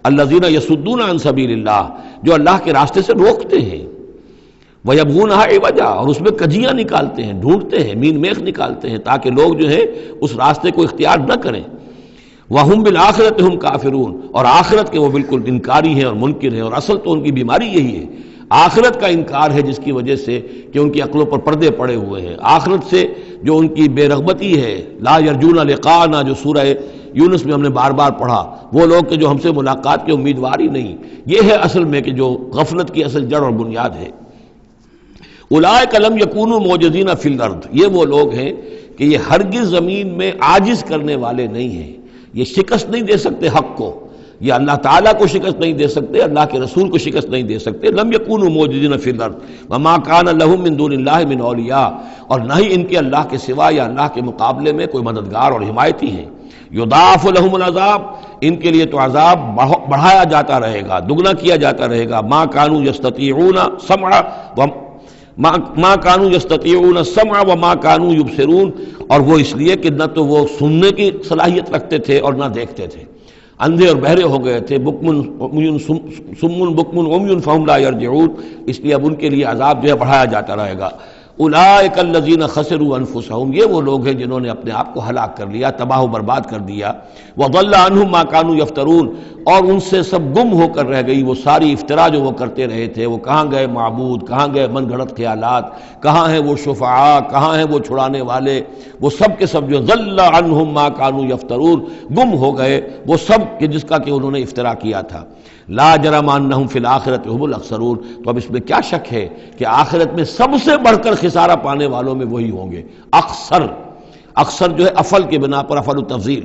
الذین یصدون عن سبیل اللہ، جو اللہ کے راستے سے روکتے ہیں. وَيَبْغُونَهَا عِوَجًا، اور اس میں کجیاں نکالتے ہیں، ڈھونڈتے ہیں، مین میخ نکالتے ہیں تاکہ لوگ جو ہے اس راستے کو اختیار نہ کریں. وَهُمْ بِالْآخِرَةِ هُمْ کافرون، اور آخرت کے وہ بالکل انکاری ہیں اور منکر ہیں. اور اصل تو ان کی بیماری یہی ہے، آخرت کا انکار ہے، جس کی وجہ سے کہ ان کی عقلوں پر پردے پڑے ہوئے ہیں. آخرت سے جو ان کی بے رغبتی ہے، لا یرجون لقاءنا، جو سورہ یونس میں ہم نے بار بار پڑھا، وہ لوگ کہ جو ہم سے ملاقات کے امیدوار ہی نہیں. یہ ہے اصل میں کہ جو غفلت کی اصل جڑ اور بنیاد ہے. اولئک لم یکونوا معجزین فی الارض، یہ وہ لوگ ہیں کہ یہ ہرگز زمین میں عاجز کرنے والے نہیں ہیں. یہ شکست نہیں دے سکتے حق کو، یہ اللہ تعالیٰ کو شکست نہیں دے سکتے، اللہ کے رسول کو شکست نہیں دے سکتے. لم یکونوا معجزین فی الارض وما کان لهم من دون اللہ من اولیاء، اور نہ ہی ان کے اللہ کے سوا یا اللہ کے مقابلے میں کوئی مددگار اور حمایتی ہیں. یضاعف لهم العذاب، ان کے لیے تو عذاب بڑھایا جاتا رہے گا، دگنا کیا جاتا رہے گا. ما کانوا یستطیعون سمع ما کانوا یستطیعون السمع وما کانوا یبصرون، اور وہ اس لیے کہ نہ تو وہ سننے کی صلاحیت رکھتے تھے اور نہ دیکھتے تھے، اندھے اور بہرے ہو گئے تھے. سم بکم عمی فہم لا یرجعون، اس لیے اب ان کے لیے عذاب جو ہے بڑھایا جاتا رہے گا. اولئک الذین خسروا انفسہم، یہ وہ لوگ ہیں جنہوں نے اپنے آپ کو ہلاک کر لیا، تباہ و برباد کر دیا. وضل عنہم ما کانوا یفترون، اور ان سے سب گم ہو کر رہ گئی وہ ساری افطرا جو وہ کرتے رہے تھے. وہ کہاں گئے معبود، کہاں گئے من گھڑت خیالات، کہاں ہیں وہ شفعاء، کہاں ہیں وہ چھڑانے والے، وہ سب کے سب جو ضل عنہم ما کانوا یفترون، گم ہو گئے وہ سب کہ جس کا کہ انہوں نے افطرا کیا تھا. لا جرم انہم فی الآخرۃ هم الاخسرون، تو اب اس میں کیا شک ہے کہ آخرت میں سب سے بڑھ کر خسارہ پانے والوں میں وہی ہوں گے. اکثر جو ہے افل کے بنا پر افل التفضیل.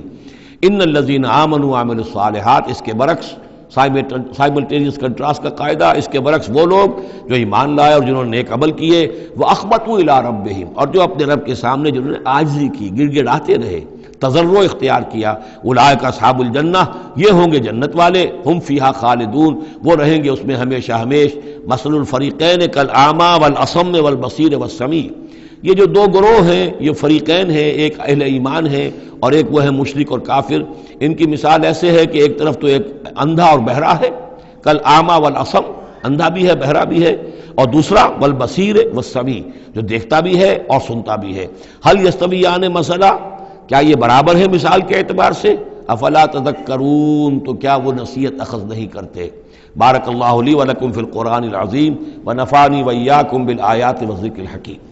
ان الذین آمنوا وعملوا الصالحات، اس کے برعکس سائملٹینیس کنٹراسٹ کا قاعدہ، اس کے برعکس وہ لوگ جو ایمان لائے اور جنہوں نے نیک عمل کیے. وَأَخْبَتُوا إِلَىٰ رَبِّهِمْ، اور جو اپنے رب کے سامنے جنہوں نے عاجزی کی، گڑ گڑاتے رہے، تضرع اختیار کیا. اولئک اصحاب الجنہ، یہ ہوں گے جنت والے. ہم فیہا خالدون، وہ رہیں گے اس میں ہمیشہ ہمیش. مثل الفریقین کالاعمی والاصم والبصیر والسمیع، یہ جو دو گروہ ہیں یہ فریقین ہیں، ایک اہل ایمان ہیں اور ایک وہ ہے مشرک اور کافر. ان کی مثال ایسے ہے کہ ایک طرف تو ایک اندھا اور بہرا ہے، کالاعمی والاصم، اندھا بھی ہے بہرا بھی ہے، اور دوسرا والبصیر والسمیع، جو دیکھتا بھی ہے اور سنتا بھی ہے. هل یستویان مثلا، کیا یہ برابر ہے مثال کے اعتبار سے؟ افلا تذکرون، تو کیا وہ نصیحت اخذ نہیں کرتے؟ بارک اللہ لی ولکم فی القرآن العظیم ونفعنی وإیاکم بالآیات والذکر الحکیم.